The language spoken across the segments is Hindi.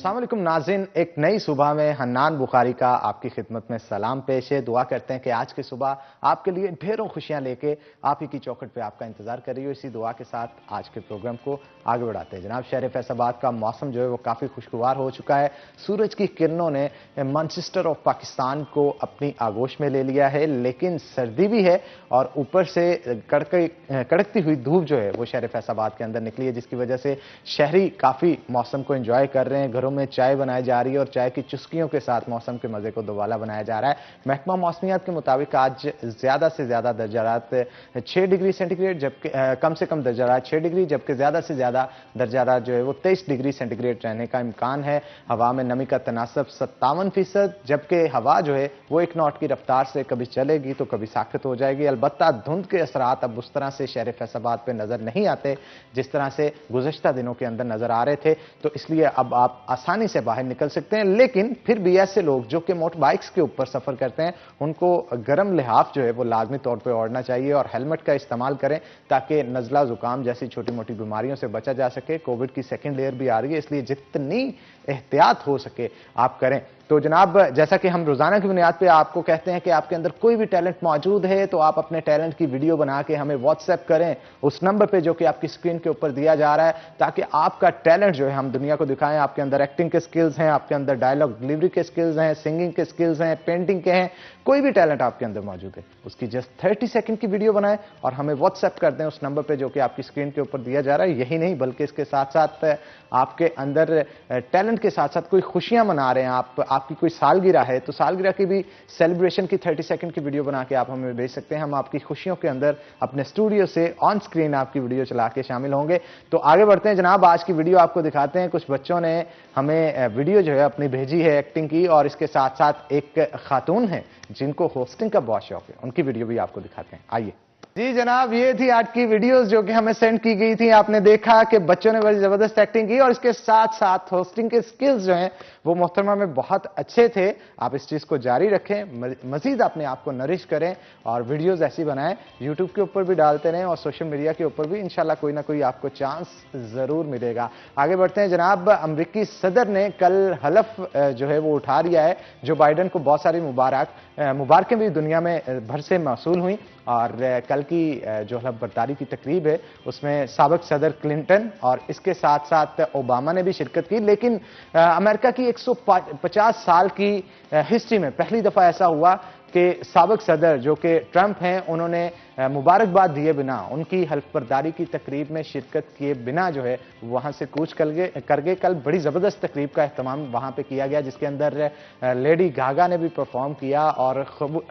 अस्सलाम वालेकुम नाज़रीन, एक नई सुबह में हन्नान बुखारी का आपकी खिदमत में सलाम पेश है। दुआ करते हैं कि आज की सुबह आपके लिए ढेरों खुशियां लेके आप ही की चौखट पे आपका इंतजार कर रही हो। इसी दुआ के साथ आज के प्रोग्राम को आगे बढ़ाते हैं। जनाब, शहर फैसलाबाद का मौसम जो है वो काफ़ी खुशगवार हो चुका है। सूरज की किरणों ने मैनचेस्टर ऑफ पाकिस्तान को अपनी आगोश में ले लिया है, लेकिन सर्दी भी है और ऊपर से कड़कती हुई धूप जो है वो शहर फैसलाबाद के अंदर निकली है, जिसकी वजह से शहरी काफ़ी मौसम को एंजॉय कर रहे हैं। घरों में चाय बनाई जा रही है और चाय की चुस्कियों के साथ मौसम के मजे को दोबाला बनाया जा रहा है। महकमा मौसमियात के मुताबिक आज ज्यादा से ज्यादा दर्जारात 6 डिग्री सेंटीग्रेड, जबकि कम से कम दर्जारात 6 डिग्री, जबकि ज्यादा से ज्यादा दर्जारात जो है वो 23 डिग्री सेंटीग्रेड रहने का इम्कान है। हवा में नमी का तनासब 57%, जबकि हवा जो है वो 1 नॉट की रफ्तार से कभी चलेगी तो कभी साख्त हो जाएगी। अलबत्ता धुंध के असरात अब उस तरह से शहर फैसलाबाद पे नजर नहीं आते जिस तरह से गुज़श्ता दिनों के अंदर नजर आ रहे थे, तो इसलिए अब आप आसानी से बाहर निकल सकते हैं। लेकिन फिर भी ऐसे लोग जो कि मोटर बाइक्स के ऊपर सफर करते हैं उनको गर्म लिहाफ जो है वो लाजमी तौर पे ओढ़ना चाहिए और हेलमेट का इस्तेमाल करें ताकि नज़ला जुकाम जैसी छोटी मोटी बीमारियों से बचा जा सके। कोविड की सेकेंड लेयर भी आ रही है, इसलिए जितनी एहतियात हो सके आप करें। तो जनाब, जैसा कि हम रोजाना की बुनियाद पे आपको कहते हैं कि आपके अंदर कोई भी टैलेंट मौजूद है तो आप अपने टैलेंट की वीडियो बना के हमें व्हाट्सएप करें उस नंबर पे जो कि आपकी स्क्रीन के ऊपर दिया जा रहा है, ताकि आपका टैलेंट जो है हम दुनिया को दिखाएं। आपके अंदर एक्टिंग के स्किल्स हैं, आपके अंदर डायलॉग डिलीवरी के स्किल्स हैं, सिंगिंग के स्किल्स हैं, पेंटिंग के हैं, कोई भी टैलेंट आपके अंदर मौजूद है उसकी जस्ट 30 सेकंड की वीडियो बनाएं और हमें व्हाट्सएप कर दें उस नंबर पे जो कि आपकी स्क्रीन के ऊपर दिया जा रहा है। यही नहीं बल्कि इसके साथ साथ आपके अंदर टैलेंट के साथ साथ कोई खुशियां मना रहे हैं, आपकी कोई सालगिरह है तो सालगिरह की भी सेलिब्रेशन की 30 सेकंड की वीडियो बना के आप हमें भेज सकते हैं। हम आपकी खुशियों के अंदर अपने स्टूडियो से ऑन स्क्रीन आपकी वीडियो चला के शामिल होंगे। तो आगे बढ़ते हैं जनाब, आज की वीडियो आपको दिखाते हैं। कुछ बच्चों ने हमें वीडियो जो है अपनी भेजी है एक्टिंग की, और इसके साथ साथ एक खातून है जिनको होस्टिंग का बहुत शौक है, उनकी वीडियो भी आपको दिखाते हैं। आइए जी जनाब, ये थी आज की वीडियोस जो कि हमें सेंड की गई थी। आपने देखा कि बच्चों ने बड़ी जबरदस्त एक्टिंग की और इसके साथ साथ होस्टिंग के स्किल्स जो हैं वो मोहतरमा में बहुत अच्छे थे। आप इस चीज को जारी रखें, मजीद अपने आप को नरिश करें और वीडियोस ऐसी बनाएं, यूट्यूब के ऊपर भी डालते रहें और सोशल मीडिया के ऊपर भी इंशाल्लाह कोई ना कोई आपको चांस जरूर मिलेगा। आगे बढ़ते हैं जनाब, अमेरिकी सदर ने कल हलफ जो है वो उठा लिया है। जो बाइडन को बहुत सारी मुबारकें भी दुनिया में भर से मौसूल हुई और कल की जो हलफ बर्दारी की तकरीब है उसमें साबिक सदर क्लिंटन और इसके साथ साथ ओबामा ने भी शिरकत की। लेकिन अमेरिका की 150 साल की हिस्ट्री में पहली दफा ऐसा हुआ कि साबिक सदर जो कि ट्रंप हैं उन्होंने मुबारकबाद दिए बिना, उनकी हल्फ बर्दारी की तकरीब में शिरकत किए बिना जो है वहां से कूच कर गए। कल बड़ी जबरदस्त तकरीब का एहतमाम वहां पे किया गया जिसके अंदर लेडी गागा ने भी परफॉर्म किया और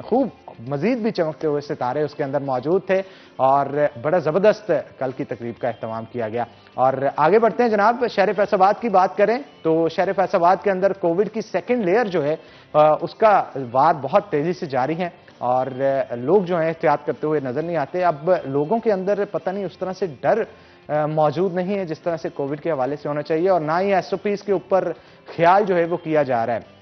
खूब मजीद भी चमकते हुए सितारे उसके अंदर मौजूद थे और बड़ा जबरदस्त कल की तकरीब का एहतमाम किया गया। और आगे बढ़ते हैं जनाब, शहर फैसलाबाद की बात करें तो शहर फैसलाबाद के अंदर कोविड की सेकेंड लेयर जो है उसका वार बहुत तेजी से जारी है और लोग जो हैं एहतियात करते हुए नजर नहीं आते। अब लोगों के अंदर पता नहीं उस तरह से डर मौजूद नहीं है जिस तरह से कोविड के हवाले से होना चाहिए, और ना ही एसओपीज के ऊपर ख्याल जो है वो किया जा रहा है।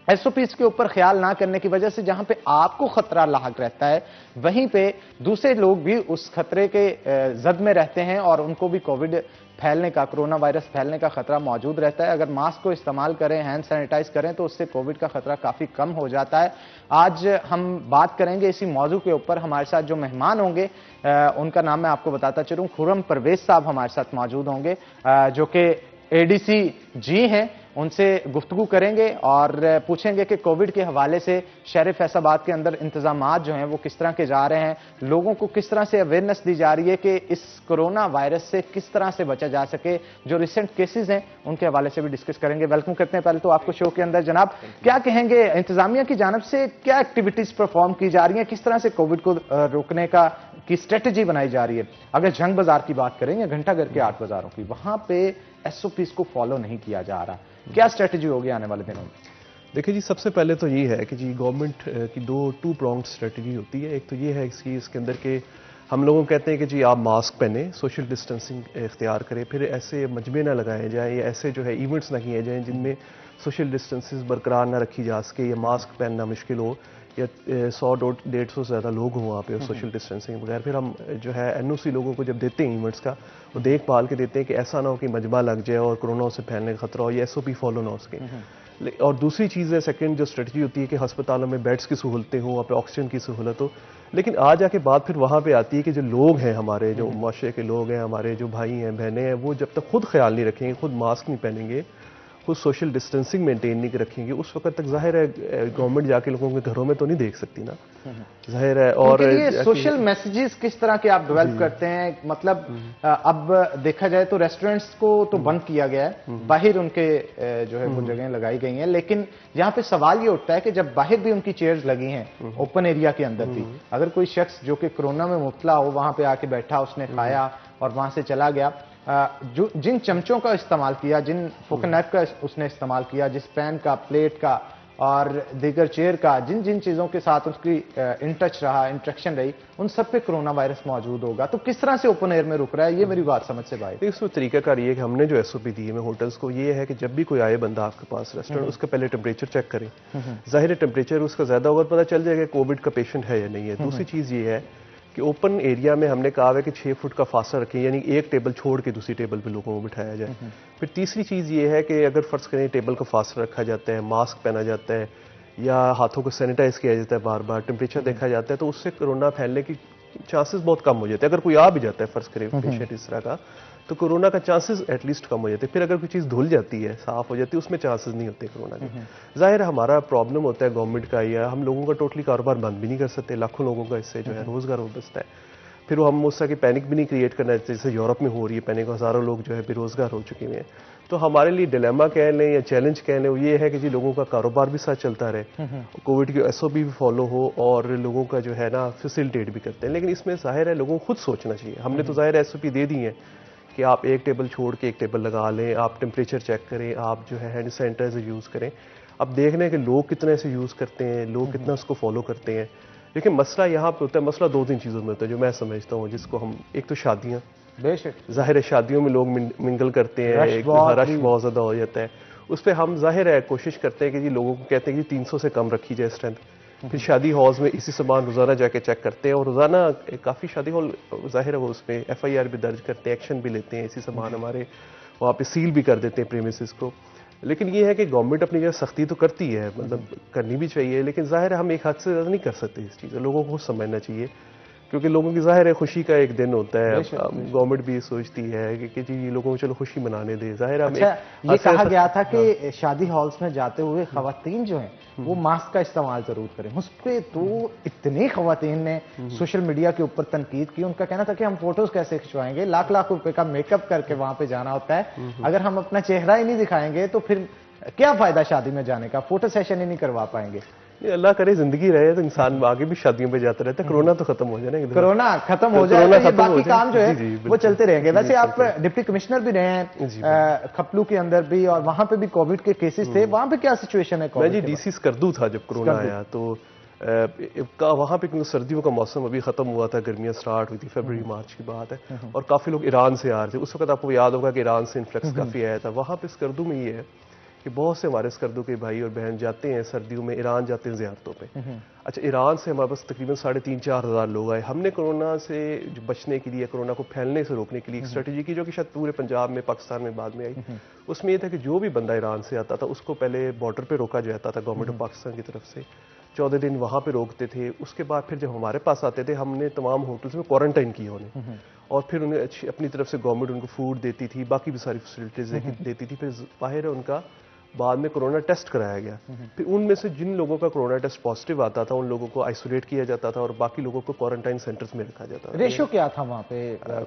एसओपीज के ऊपर ख्याल ना करने की वजह से जहां पे आपको खतरा लाहक रहता है वहीं पे दूसरे लोग भी उस खतरे के जद में रहते हैं और उनको भी कोविड फैलने का, कोरोना वायरस फैलने का खतरा मौजूद रहता है। अगर मास्क को इस्तेमाल करें, हैंड सैनिटाइज करें तो उससे कोविड का खतरा काफी कम हो जाता है। आज हम बात करेंगे इसी मौजू के ऊपर। हमारे साथ जो मेहमान होंगे उनका नाम मैं आपको बताता चलूं। खुर्रम परवेज साहब हमारे साथ मौजूद होंगे जो कि एडीसी जी हैं। उनसे गुफ्तगू करेंगे और पूछेंगे कि कोविड के हवाले से शहर फैसलाबाद के अंदर इंतजामात जो हैं वो किस तरह के जा रहे हैं, लोगों को किस तरह से अवेयरनेस दी जा रही है कि इस कोरोना वायरस से किस तरह से बचा जा सके। जो रिसेंट केसेस हैं उनके हवाले से भी डिस्कस करेंगे। वेलकम करते हैं पहले तो आपको शो के अंदर। जनाब, क्या कहेंगे, इंतजामिया की जानब से क्या एक्टिविटीज परफॉर्म की जा रही है, किस तरह से कोविड को रोकने की स्ट्रेटेजी बनाई जा रही है? अगर जंग बाजार की बात करें या घंटाघर के 8 बाजारों की, वहां पे एसओपीज को फॉलो नहीं किया जा रहा, क्या स्ट्रेटेजी होगी आने वाले दिनों में? देखिए जी, सबसे पहले तो ये है कि जी गवर्नमेंट की टू प्रोंग्ड स्ट्रेटजी होती है। एक तो ये है कि इसके अंदर के हम लोगों कहते हैं कि जी आप मास्क पहने, सोशल डिस्टेंसिंग इख्तियार करें, फिर ऐसे मजमे ना लगाए जाएं या ऐसे जो है इवेंट्स ना किए जाएं जिनमें सोशल डिस्टेंसेस बरकरार ना रखी जा सके या मास्क पहनना मुश्किल हो या 100-150 से ज़्यादा लोग हों वहाँ पे सोशल डिस्टेंसिंग बगैर, फिर हम जो है एनओसी लोगों को जब देते हैं इवेंट्स का, वो देखभाल के देते हैं कि ऐसा ना हो कि मजमा लग जाए और कोरोना से फैलने का खतरा हो, या एसओपी फॉलो ना हो सके। और दूसरी चीज़ है, सेकंड जो स्ट्रेटजी होती है कि अस्पतालों में बेड्स की सहूलतें हों, वहाँ पे ऑक्सीजन की सहूलत हो। लेकिन आ जाके बात फिर वहाँ पे आती है कि जो लोग हैं हमारे, जो माशरे के लोग हैं, हमारे जो भाई हैं बहनें हैं, वो जब तक खुद ख्याल नहीं रखेंगे, खुद मास्क नहीं पहनेंगे, खुद सोशल डिस्टेंसिंग मेंटेन नहीं रखेंगे, उस वक्त तक जाहिर है गवर्नमेंट जाके लोगों के घरों में तो नहीं देख सकती ना, जाहिर है। और ये सोशल मैसेजेस किस तरह के आप डेवलप करते हैं? मतलब अब देखा जाए तो रेस्टोरेंट्स को तो बंद किया गया है, बाहर उनके जो है वो जगह लगाई गई हैं, लेकिन यहाँ पे सवाल ये उठता है कि जब बाहर भी उनकी चेयर्स लगी हैं, ओपन एरिया के अंदर भी, अगर कोई शख्स जो कि कोरोना में मुब्तला हो वहां पे आके बैठा, उसने खाया और वहां से चला गया, जो जिन चमचों का इस्तेमाल किया, जिन फोक नाइफ का उसने इस्तेमाल किया, जिस पैन का, प्लेट का और दीगर चेयर का, जिन जिन चीजों के साथ उसकी इन टच रहा, इंट्रैक्शन रही, उन सब पे कोरोना वायरस मौजूद होगा। तो किस तरह से ओपन एयर में रुक रहा है, ये मेरी बात समझ से बाहर। इसमें तरीकाकार ये है कि हमने जो एसओपी दी है मैं होटल्स को, ये है कि जब भी कोई आए बंदा आपके पास रेस्टोरेंट, उसका पहले टेम्परेचर चेक करें। जाहिर है टेम्परेचर उसका ज्यादा होगा तो पता चल जाएगा कोविड का पेशेंट है या नहीं है। दूसरी चीज ये है कि ओपन एरिया में हमने कहा है कि 6 फुट का फासला रखें, यानी एक टेबल छोड़ के दूसरी टेबल पे लोगों को बिठाया जाए। फिर तीसरी चीज़ ये है कि अगर फर्ज करें टेबल का फासला रखा जाता है, मास्क पहना जाता है या हाथों को सैनिटाइज किया जाता है, बार बार टेम्परेचर देखा जाता है, तो उससे कोरोना फैलने की चांसेस बहुत कम हो जाते हैं। अगर कोई आ भी जाता है फर्ज करें पेशेंट इस तरह का, तो कोरोना का चांसेस एटलीस्ट कम हो जाते हैं। फिर अगर कोई चीज़ धुल जाती है, साफ हो जाती है, उसमें चांसेस नहीं होते कोरोना के। जाहिर हमारा प्रॉब्लम होता है गवर्नमेंट का, या हम लोगों का टोटली कारोबार बंद भी नहीं कर सकते, लाखों लोगों का इससे जो है रोजगार हो बचता है। फिर वो हम उस तरह की पैनिक भी नहीं क्रिएट करना चाहिए जैसे यूरोप में हो रही है पैनिक, हज़ारों लोग जो है बेरोजगार हो चुके हैं। तो हमारे लिए डिलेमा कह लें या चैलेंज कह लें, वो ये है कि जी लोगों का कारोबार भी साथ चलता रहे, कोविड की एसओपी भी फॉलो हो और लोगों का जो है ना फैसिलिटेट भी करते हैं। लेकिन इसमें जाहिर है लोगों को खुद सोचना चाहिए। हमने तो जाहिर है एसओपी दे दी है कि आप एक टेबल छोड़ के एक टेबल लगा लें, आप टेम्परेचर चेक करें, आप जो है हैंड सैनिटाइजर यूज़ करें। अब देखने कि लोग कितने से यूज़ करते हैं, लोग कितना उसको फॉलो करते हैं। लेकिन मसला यहाँ पे होता है, मसला 2-3 चीज़ों में होता है जो मैं समझता हूँ, जिसको हम, एक तो शादियाँ, बेशक जाहिर है शादियों में लोग मिंगल करते हैं, रश बहुत ज़्यादा हो जाता है। उस पर हम जाहिर है कोशिश करते हैं कि जी लोगों को कहते हैं कि 300 से कम रखी जाए स्ट्रेंथ। फिर शादी हॉल्स में इसी सामान रोज़ाना जाके चेक करते हैं, और रोज़ाना काफ़ी शादी हॉल जाहिर है वो उसमें FIR भी दर्ज करते हैं, एक्शन भी लेते हैं, इसी सामान हमारे वहाँ पे सील भी कर देते हैं प्रीमिसेस को। लेकिन ये है कि गवर्नमेंट अपनी जगह सख्ती तो करती है, मतलब करनी भी चाहिए, लेकिन जाहिर है हम एक हद से ज़्यादा नहीं कर सकते इस चीज़, लोगों को समझना चाहिए, क्योंकि लोगों की जाहिर है खुशी का एक दिन होता है। गवर्नमेंट भी सोचती है कि जी लोगों को चलो खुशी मनाने दे। जाहिर है ये कहा गया था कि शादी हॉल्स में जाते हुए खवातीन जो हैं वो मास्क का इस्तेमाल जरूर करें। उस पर तो इतनी खवातीन ने सोशल मीडिया के ऊपर तनकीद की, उनका कहना था कि हम फोटोज कैसे खिंचवाएंगे, लाख लाख रुपए का मेकअप करके वहां पे जाना होता है, अगर हम अपना चेहरा ही नहीं दिखाएंगे तो फिर क्या फायदा शादी में जाने का, फोटो सेशन ही नहीं करवा पाएंगे। अल्लाह करे जिंदगी रहे तो इंसान आगे भी शादियों पे जाता रहता है। कोरोना तो खत्म हो जाए ना, कोरोना खत्म हो जाए तो ये बाकी काम जो है वो चलते रहेंगे। वैसे आप डिप्टी कमिश्नर भी रहे हैं खपलू के अंदर भी, और वहां पे भी कोविड के केसेस थे, वहां पे क्या सिचुएशन है? मैं जी DC स्कर्दू था जब कोरोना आया, तो वहाँ पे क्योंकि सर्दियों का मौसम अभी खत्म हुआ था, गर्मियाँ स्टार्ट हुई थी, फरवरी मार्च की बात है, और काफ़ी लोग ईरान से आ रहे थे। उस वक्त आपको याद होगा कि ईरान से इन्फ्लक्स काफ़ी आया था। वहाँ पे स्कर्दू में ये है कि बहुत से हमारे स्कर्दू के भाई और बहन जाते हैं सर्दियों में ईरान, जाते हैं ज़ियारतों पे। अच्छा, ईरान से हमारे पास तकरीबन 3,500-4 हज़ार लोग आए। हमने कोरोना से बचने के लिए, कोरोना को फैलने से रोकने के लिए एक स्ट्रेटजी की, जो कि शायद पूरे पंजाब में, पाकिस्तान में बाद में आई। उसमें यह था कि जो भी बंदा ईरान से आता था उसको पहले बॉर्डर पर रोका जाता था गवर्नमेंट ऑफ पाकिस्तान की तरफ से, 14 दिन वहाँ पे रोकते थे। उसके बाद फिर जब हमारे पास आते थे, हमने तमाम होटल्स में क्वारंटाइन किया उन्हें, और फिर उन्हें अपनी तरफ से गवर्नमेंट उनको फूड देती थी, बाकी भी सारी फैसिलिटीज देती थी। फिर बाहर है उनका बाद में कोरोना टेस्ट कराया गया। फिर उनमें से जिन लोगों का कोरोना टेस्ट पॉजिटिव आता था उन लोगों को आइसोलेट किया जाता था और बाकी लोगों को क्वारंटाइन सेंटर्स में रखा जाता था। रेशो क्या था वहाँ पे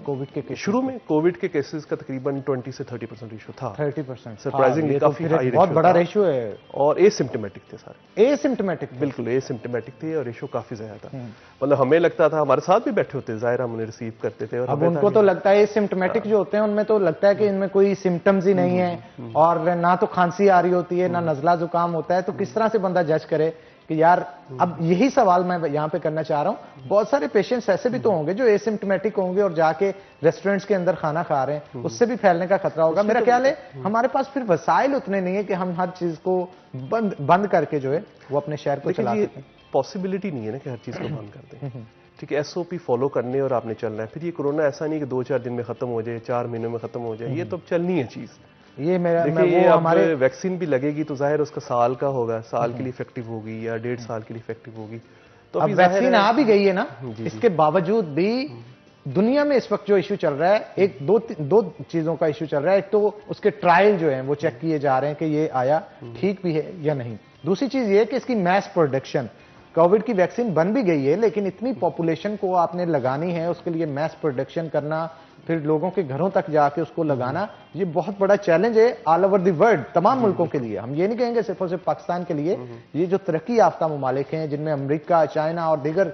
कोविड के केसेस? शुरू में कोविड के केसेस का तकरीबन 20 से 30% रेशो था। 30%, सरप्राइजिंगली काफी हाई, बहुत बड़ा रेशो है। और एसिम्प्टोमेटिक थे सारे, एसिम्प्टोमेटिक, बिल्कुल एसिम्प्टोमेटिक थे, और रेशो काफी ज्यादा था। मतलब हमें लगता था, हमारे साथ भी बैठे होते जाहिर हम उन्हें रिसीव करते थे, और अब उनको तो लगता है एसिम्प्टोमेटिक जो होते हैं उनमें तो लगता है कि इनमें कोई सिम्टम्स ही नहीं है, और ना तो खांसी आ रही होती है, ना नजला जुकाम होता है, तो किस तरह से बंदा जज करे कि यार। अब यही सवाल मैं यहाँ पे करना चाह रहा हूँ, बहुत सारे पेशेंट्स ऐसे भी तो होंगे जो एसिम्प्टोमेटिक होंगे और जाके रेस्टोरेंट्स के अंदर खाना खा रहे हैं, उससे भी फैलने का खतरा होगा। मेरा ख्याल है हमारे पास फिर वसाइल उतने नहीं है कि हम हर चीज को बंद करके जो है वो अपने शहर को चला सकें। पॉसिबिलिटी नहीं है ना कि हर चीज़ को बंद कर दें। ठीक है, एसओपी फॉलो करने और आपने चलना है। फिर ये कोरोना ऐसा नहीं कि 2-4 दिन में खत्म हो जाए, 4 महीनों में खत्म हो जाए, ये तो अब चलनी है चीज़। ये मेरा देखिए वो अब हमारे वैक्सीन भी लगेगी तो जाहिर उसका साल का होगा, साल के लिए इफेक्टिव होगी या 1.5 साल के लिए इफेक्टिव होगी। तो अब अभी जाहिर वैक्सीन है आ भी गई है ना, जी, इसके बावजूद भी दुनिया में इस वक्त जो इशू चल रहा है, एक दो चीजों का इशू चल रहा है। एक तो उसके ट्रायल जो है वो चेक किए जा रहे हैं कि ये आया ठीक भी है या नहीं। दूसरी चीज ये कि इसकी मैस प्रोडक्शन, कोविड की वैक्सीन बन भी गई है लेकिन इतनी पॉपुलेशन को आपने लगानी है, उसके लिए मैस प्रोडक्शन करना, फिर लोगों के घरों तक जाके उसको लगाना, ये बहुत बड़ा चैलेंज है ऑल ओवर द वर्ल्ड, तमाम मुल्कों के लिए। हम ये नहीं कहेंगे सिर्फ और सिर्फ पाकिस्तान के लिए, ये जो तरक्की याफ्ता ममालिक हैं जिनमें अमेरिका, चाइना और दीगर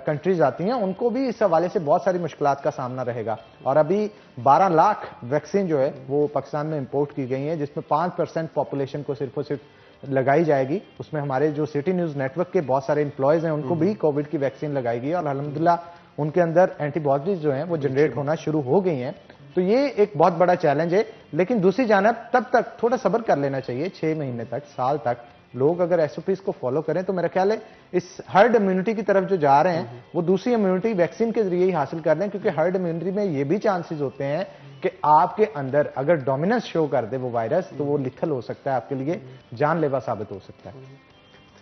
कंट्रीज आती हैं, उनको भी इस हवाले से बहुत सारी मुश्किलात का सामना रहेगा। और अभी 12 लाख वैक्सीन जो है वो पाकिस्तान में इंपोर्ट की गई है, जिसमें 5% पॉपुलेशन को सिर्फ और सिर्फ लगाई जाएगी। उसमें हमारे जो सिटी न्यूज नेटवर्क के बहुत सारे एम्प्लॉयज हैं उनको भी कोविड की वैक्सीन लगाएगी और अल्हम्दुलिल्लाह उनके अंदर एंटीबॉडीज जो हैं वो जनरेट होना शुरू हो गई हैं। तो ये एक बहुत बड़ा चैलेंज है, लेकिन दूसरी जानब तब तक थोड़ा सब्र कर लेना चाहिए। 6 महीने तक, साल तक लोग अगर एसओपीज को फॉलो करें तो मेरा ख्याल है इस हर्ड इम्यूनिटी की तरफ जो जा रहे हैं वो दूसरी इम्यूनिटी वैक्सीन के जरिए ही हासिल कर लें, क्योंकि हर्ड इम्यूनिटी में ये भी चांसेस होते हैं कि आपके अंदर अगर डोमिनेंस शो कर दे वो वायरस तो वो लिथल हो सकता है, आपके लिए जानलेवा साबित हो सकता है।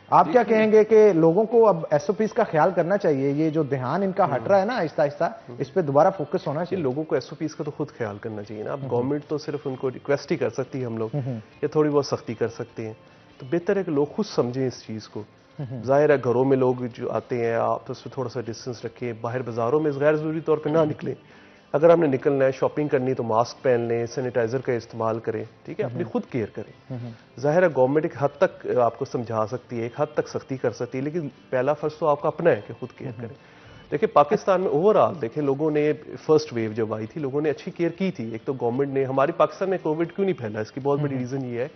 आप क्या कहेंगे कि लोगों को अब एसओपीज का ख्याल करना चाहिए, ये जो ध्यान इनका हट रहा है ना आहिस्ता आहिस्ता, इस पे दोबारा फोकस होना चाहिए? लोगों को एसओपीज का तो खुद ख्याल करना चाहिए ना। अब गवर्नमेंट तो सिर्फ उनको रिक्वेस्ट ही कर सकती है, हम लोग या थोड़ी बहुत सख्ती कर सकते हैं। तो बेहतर है कि लोग खुद समझें इस चीज़ को। जाहिर है घरों में लोग जो आते हैं आप उसमें थोड़ा सा डिस्टेंस रखें, बाहर बाजारों में गैर ज़रूरी तौर पर ना निकलें। अगर आपने निकलना है, शॉपिंग करनी है तो मास्क पहन लें, सैनिटाइजर का इस्तेमाल करें, ठीक है, अपनी खुद केयर करें। जाहिर है गवर्नमेंट एक हद तक आपको समझा सकती है, एक हद तक सख्ती कर सकती है, लेकिन पहला फर्ज तो आपका अपना है कि खुद केयर करें। देखिए पाकिस्तान में ओवरऑल देखें, लोगों ने फर्स्ट वेव जब आई थी लोगों ने अच्छी केयर की थी। एक तो गवर्नमेंट ने, हमारी पाकिस्तान में कोविड क्यों नहीं फैला, इसकी बहुत बड़ी रीज़न ये है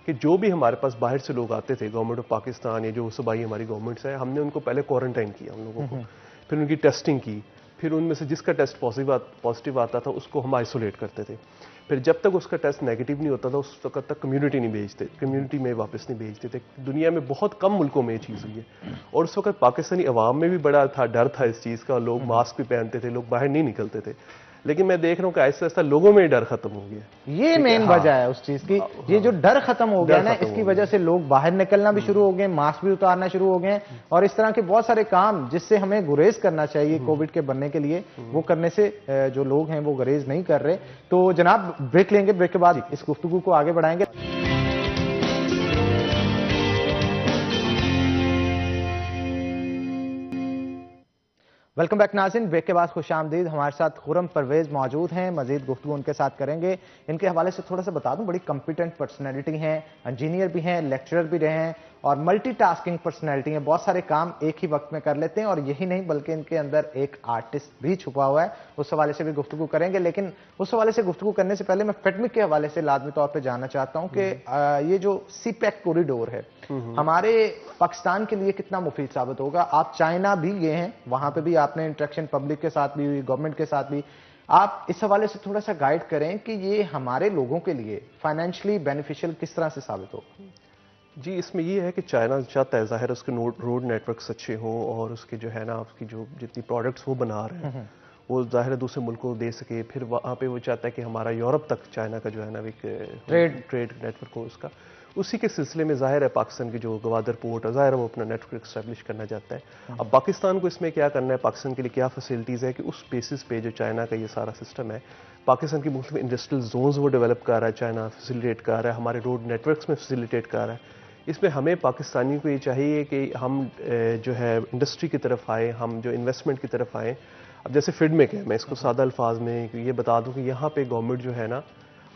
कि जो भी हमारे पास बाहर से लोग आते थे, गवर्नमेंट ऑफ पाकिस्तान या जो सूबाई हमारी गवर्नमेंट्स है, हमने उनको पहले क्वारंटाइन किया उन लोगों को, फिर उनकी टेस्टिंग की, फिर उनमें से जिसका टेस्ट पॉजिटिव आता था उसको हम आइसोलेट करते थे। फिर जब तक उसका टेस्ट नेगेटिव नहीं होता था उस वक्त तक कम्युनिटी नहीं भेजते, कम्युनिटी में वापस नहीं भेजते थे। दुनिया में बहुत कम मुल्कों में ये चीज़ हुई है और उस वक्त पाकिस्तानी अवाम में भी बड़ा था डर था इस चीज़ का, लोग मास्क भी पहनते थे, लोग बाहर नहीं निकलते थे। लेकिन मैं देख रहा हूँ कि आहिस्ता आहिस्ता लोगों में डर खत्म हो गया। ये मेन वजह है उस चीज की, ये जो डर खत्म हो गया ना, इसकी वजह से लोग बाहर निकलना भी शुरू हो गए, मास्क भी उतारना शुरू हो गए और इस तरह के बहुत सारे काम जिससे हमें गुरेज करना चाहिए कोविड के बनने के लिए, वो करने से जो लोग हैं वो गुरेज नहीं कर रहे। तो जनाब ब्रेक लेंगे, ब्रेक के बाद इस गुफ्तगू को आगे बढ़ाएंगे। वेलकम बैक नाज़रीन, ब्रेक के बाद खुश आमदीद। हमारे साथ खुरम परवेज मौजूद हैं, मजीद गुफ्तगू उनके साथ करेंगे। इनके हवाले से थोड़ा सा बता दूं, बड़ी कॉम्पिटेंट पर्सनैलिटी हैं, इंजीनियर भी हैं, लेक्चरर भी रहे हैं और मल्टीटास्किंग पर्सनैलिटी हैं, बहुत सारे काम एक ही वक्त में कर लेते हैं। और यही नहीं बल्कि इनके अंदर एक आर्टिस्ट भी छुपा हुआ है, उस हवाले से भी गुफ्तगू करेंगे। लेकिन उस हवाले से गुफ्तगू करने से पहले मैं फेडमिक के हवाले से लाजमी तौर पर जानना चाहता हूँ कि ये जो सीपैक कॉरिडोर है हमारे पाकिस्तान के लिए कितना मुफीद साबित होगा? आप चाइना भी गए हैं, वहां पे भी आपने इंटरेक्शन पब्लिक के साथ भी हुई, गवर्नमेंट के साथ भी। आप इस हवाले से थोड़ा सा गाइड करें कि ये हमारे लोगों के लिए फाइनेंशियली बेनिफिशियल किस तरह से साबित होगा? जी, इसमें ये है कि चाइना चाहता है ज़ाहिर उसके रोड नेटवर्क्स अच्छे हों और उसके जो है ना उसकी जो जितनी प्रोडक्ट्स वो बना रहे हैं वो ज़ाहिर है दूसरे मुल्कों को दे सके। फिर वहाँ पे वो चाहता है कि हमारा यूरोप तक चाइना का जो है ना एक ट्रेड नेटवर्क हो उसका। उसी के सिलसिले में ज़ाहिर है पाकिस्तान की जो गवादर पोर्ट है, ज़ाहिर है वो अपना नेटवर्क इस्टेब्लिश करना चाहता है। अब पाकिस्तान को इसमें क्या करना है, पाकिस्तान के लिए क्या फैसिलिटीज़ है कि उस बेसिस पे जो चाइना का ये सारा सिस्टम है, पाकिस्तान की मुख्तलिफ इंडस्ट्रियल जोन्स वो डेवलप कर रहा है, चाइना फैसिलिटेट कर रहा है, हमारे रोड नेटवर्क्स में फैसिलिटेट कर रहा है। इसमें हमें पाकिस्तानी को ये चाहिए कि हम जो है इंडस्ट्री की तरफ आए, हम जो इन्वेस्टमेंट की तरफ आएँ। अब जैसे फिडमेक है, मैं इसको सादा अल्फाज में ये बता दूं कि यहाँ पे गवर्नमेंट जो है ना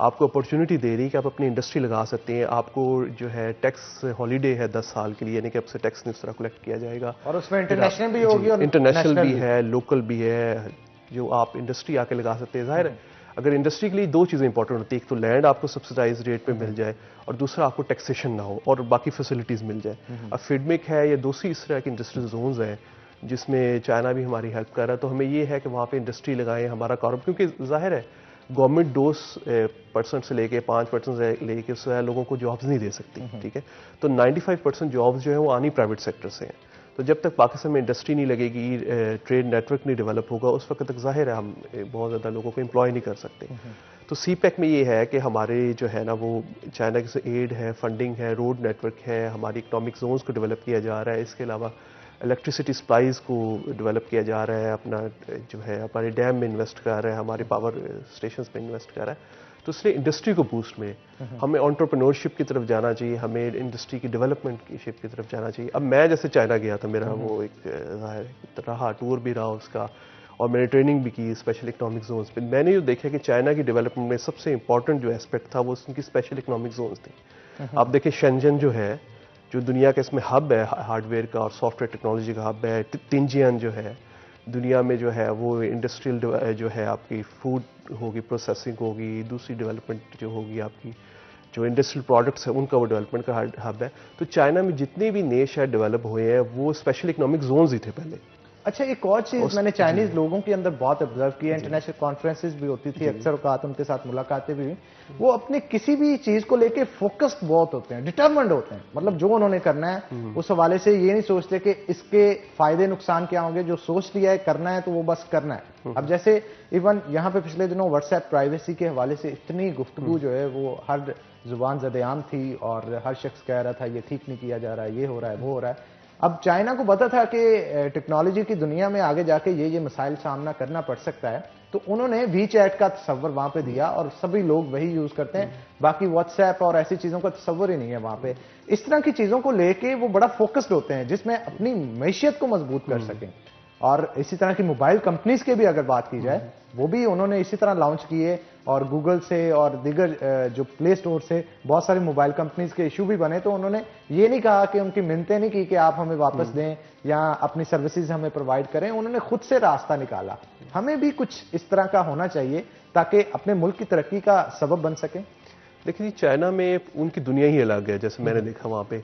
आपको अपॉर्चुनिटी दे रही है कि आप अपनी इंडस्ट्री लगा सकते हैं। आपको जो है टैक्स हॉलीडे है 10 साल के लिए, यानी कि आपसे टैक्स नहीं उस तरह कलेक्ट किया जाएगा और उसमें इंटरनेशनल भी होगी और इंटरनेशनल भी है, लोकल भी है, जो आप इंडस्ट्री आके लगा सकते हैं। जाहिर है अगर इंडस्ट्री के लिए दो चीज़ें इंपॉर्टेंट होती है, एक तो लैंड आपको सब्सिडाइज रेट पे मिल जाए और दूसरा आपको टैक्सेशन ना हो और बाकी फैसिलिटीज़ मिल जाए। अब फिडमिक है या दूसरी इस तरह की इंडस्ट्रियल जोन्स हैं जिसमें चाइना भी हमारी हेल्प कर रहा है, तो हमें ये है कि वहाँ पे इंडस्ट्री लगाएं, हमारा कारोबार, क्योंकि जाहिर है गवर्नमेंट 2% से लेके 5% से लेके उससे ज़्यादा लोगों को जॉब्स नहीं दे सकती, ठीक है। तो 95% जॉब्स जो है वो आनी प्राइवेट सेक्टर से हैं। तो जब तक पाकिस्तान में इंडस्ट्री नहीं लगेगी, ट्रेड नेटवर्क नहीं डेवलप होगा, उस वक्त तक जाहिर है हम बहुत ज़्यादा लोगों को एम्प्लॉय नहीं कर सकते। तो सीपैक में ये है कि हमारे जो है ना वो चाइना से एड है, फंडिंग है, रोड नेटवर्क है, हमारी इकोनॉमिक जोन्स को डेवलप किया जा रहा है। इसके अलावा इलेक्ट्रिसिटी सप्लाईज को डेवलप किया जा रहा है, अपना जो है हमारे डैम में इन्वेस्ट कर रहा है, हमारे पावर स्टेशंस में इन्वेस्ट कर रहा है। तो इसलिए इंडस्ट्री को बूस्ट में हमें एंटरप्रेन्योरशिप की तरफ जाना चाहिए, हमें इंडस्ट्री की डेवलपमेंट की शिप की तरफ जाना चाहिए। अब मैं जैसे चाइना गया था, मेरा वो एक रहा टूर भी रहा उसका, और मैंने ट्रेनिंग भी की स्पेशल इकोनॉमिक जोन्स पे। मैंने जो देखा कि चाइना की डेवलपमेंट में सबसे इंपॉर्टेंट जो एस्पेक्ट था वो उनकी स्पेशल इकोनॉमिक जोन्स थी। आप देखिए शेंजन जो है, जो दुनिया का इसमें हब है हार्डवेयर का और सॉफ्टवेयर टेक्नोलॉजी का हब है। तिनजियान जो है दुनिया में जो है वो इंडस्ट्रियल जो है आपकी फूड होगी, प्रोसेसिंग होगी, दूसरी डेवलपमेंट जो होगी आपकी जो इंडस्ट्रियल प्रोडक्ट्स है उनका वो डेवलपमेंट का हब है। तो चाइना में जितने भी नए शहर डेवलप हुए हैं वो स्पेशल इकोनॉमिक जोन्स ही थे पहले। अच्छा, एक और चीज मैंने चाइनीज लोगों के अंदर बहुत ऑब्जर्व किया, इंटरनेशनल कॉन्फ्रेंसेस भी होती थी, अक्सर औकात उनके साथ मुलाकातें भी हुई, वो अपने किसी भी चीज को लेके फोकस्ड बहुत होते हैं, डिटरमिन्ड होते हैं। मतलब जो उन्होंने करना है उस हवाले से ये नहीं सोचते कि इसके फायदे नुकसान क्या होंगे, जो सोच लिया है करना है तो वो बस करना है। अब जैसे इवन यहाँ पे पिछले दिनों व्हाट्सएप प्राइवेसी के हवाले से इतनी गुफ्तगू जो है वो हर जुबान ज़द-ए-आम थी और हर शख्स कह रहा था ये ठीक नहीं किया जा रहा है, ये हो रहा है, वो हो रहा है। अब चाइना को पता था कि टेक्नोलॉजी की दुनिया में आगे जाके ये मसाइल सामना करना पड़ सकता है, तो उन्होंने वी चैट का तस्वर वहां पे दिया और सभी लोग वही यूज करते हैं, बाकी व्हाट्सएप और ऐसी चीजों का तस्वर ही नहीं है वहां पे। इस तरह की चीजों को लेके वो बड़ा फोकस्ड होते हैं जिसमें अपनी मैशियत को मजबूत कर सकें। और इसी तरह की मोबाइल कंपनीज की भी अगर बात की जाए, वो भी उन्होंने इसी तरह लॉन्च किए और गूगल से और दीगर जो प्ले स्टोर से बहुत सारी मोबाइल कंपनीज के इशू भी बने। तो उन्होंने ये नहीं कहा कि उनकी मिन्नतें नहीं की कि आप हमें वापस दें या अपनी सर्विसेज हमें प्रोवाइड करें, उन्होंने खुद से रास्ता निकाला। हमें भी कुछ इस तरह का होना चाहिए ताकि अपने मुल्क की तरक्की का सबब बन सके। देखिए जी, चाइना में उनकी दुनिया ही अलग है। जैसे मैंने देखा वहाँ पे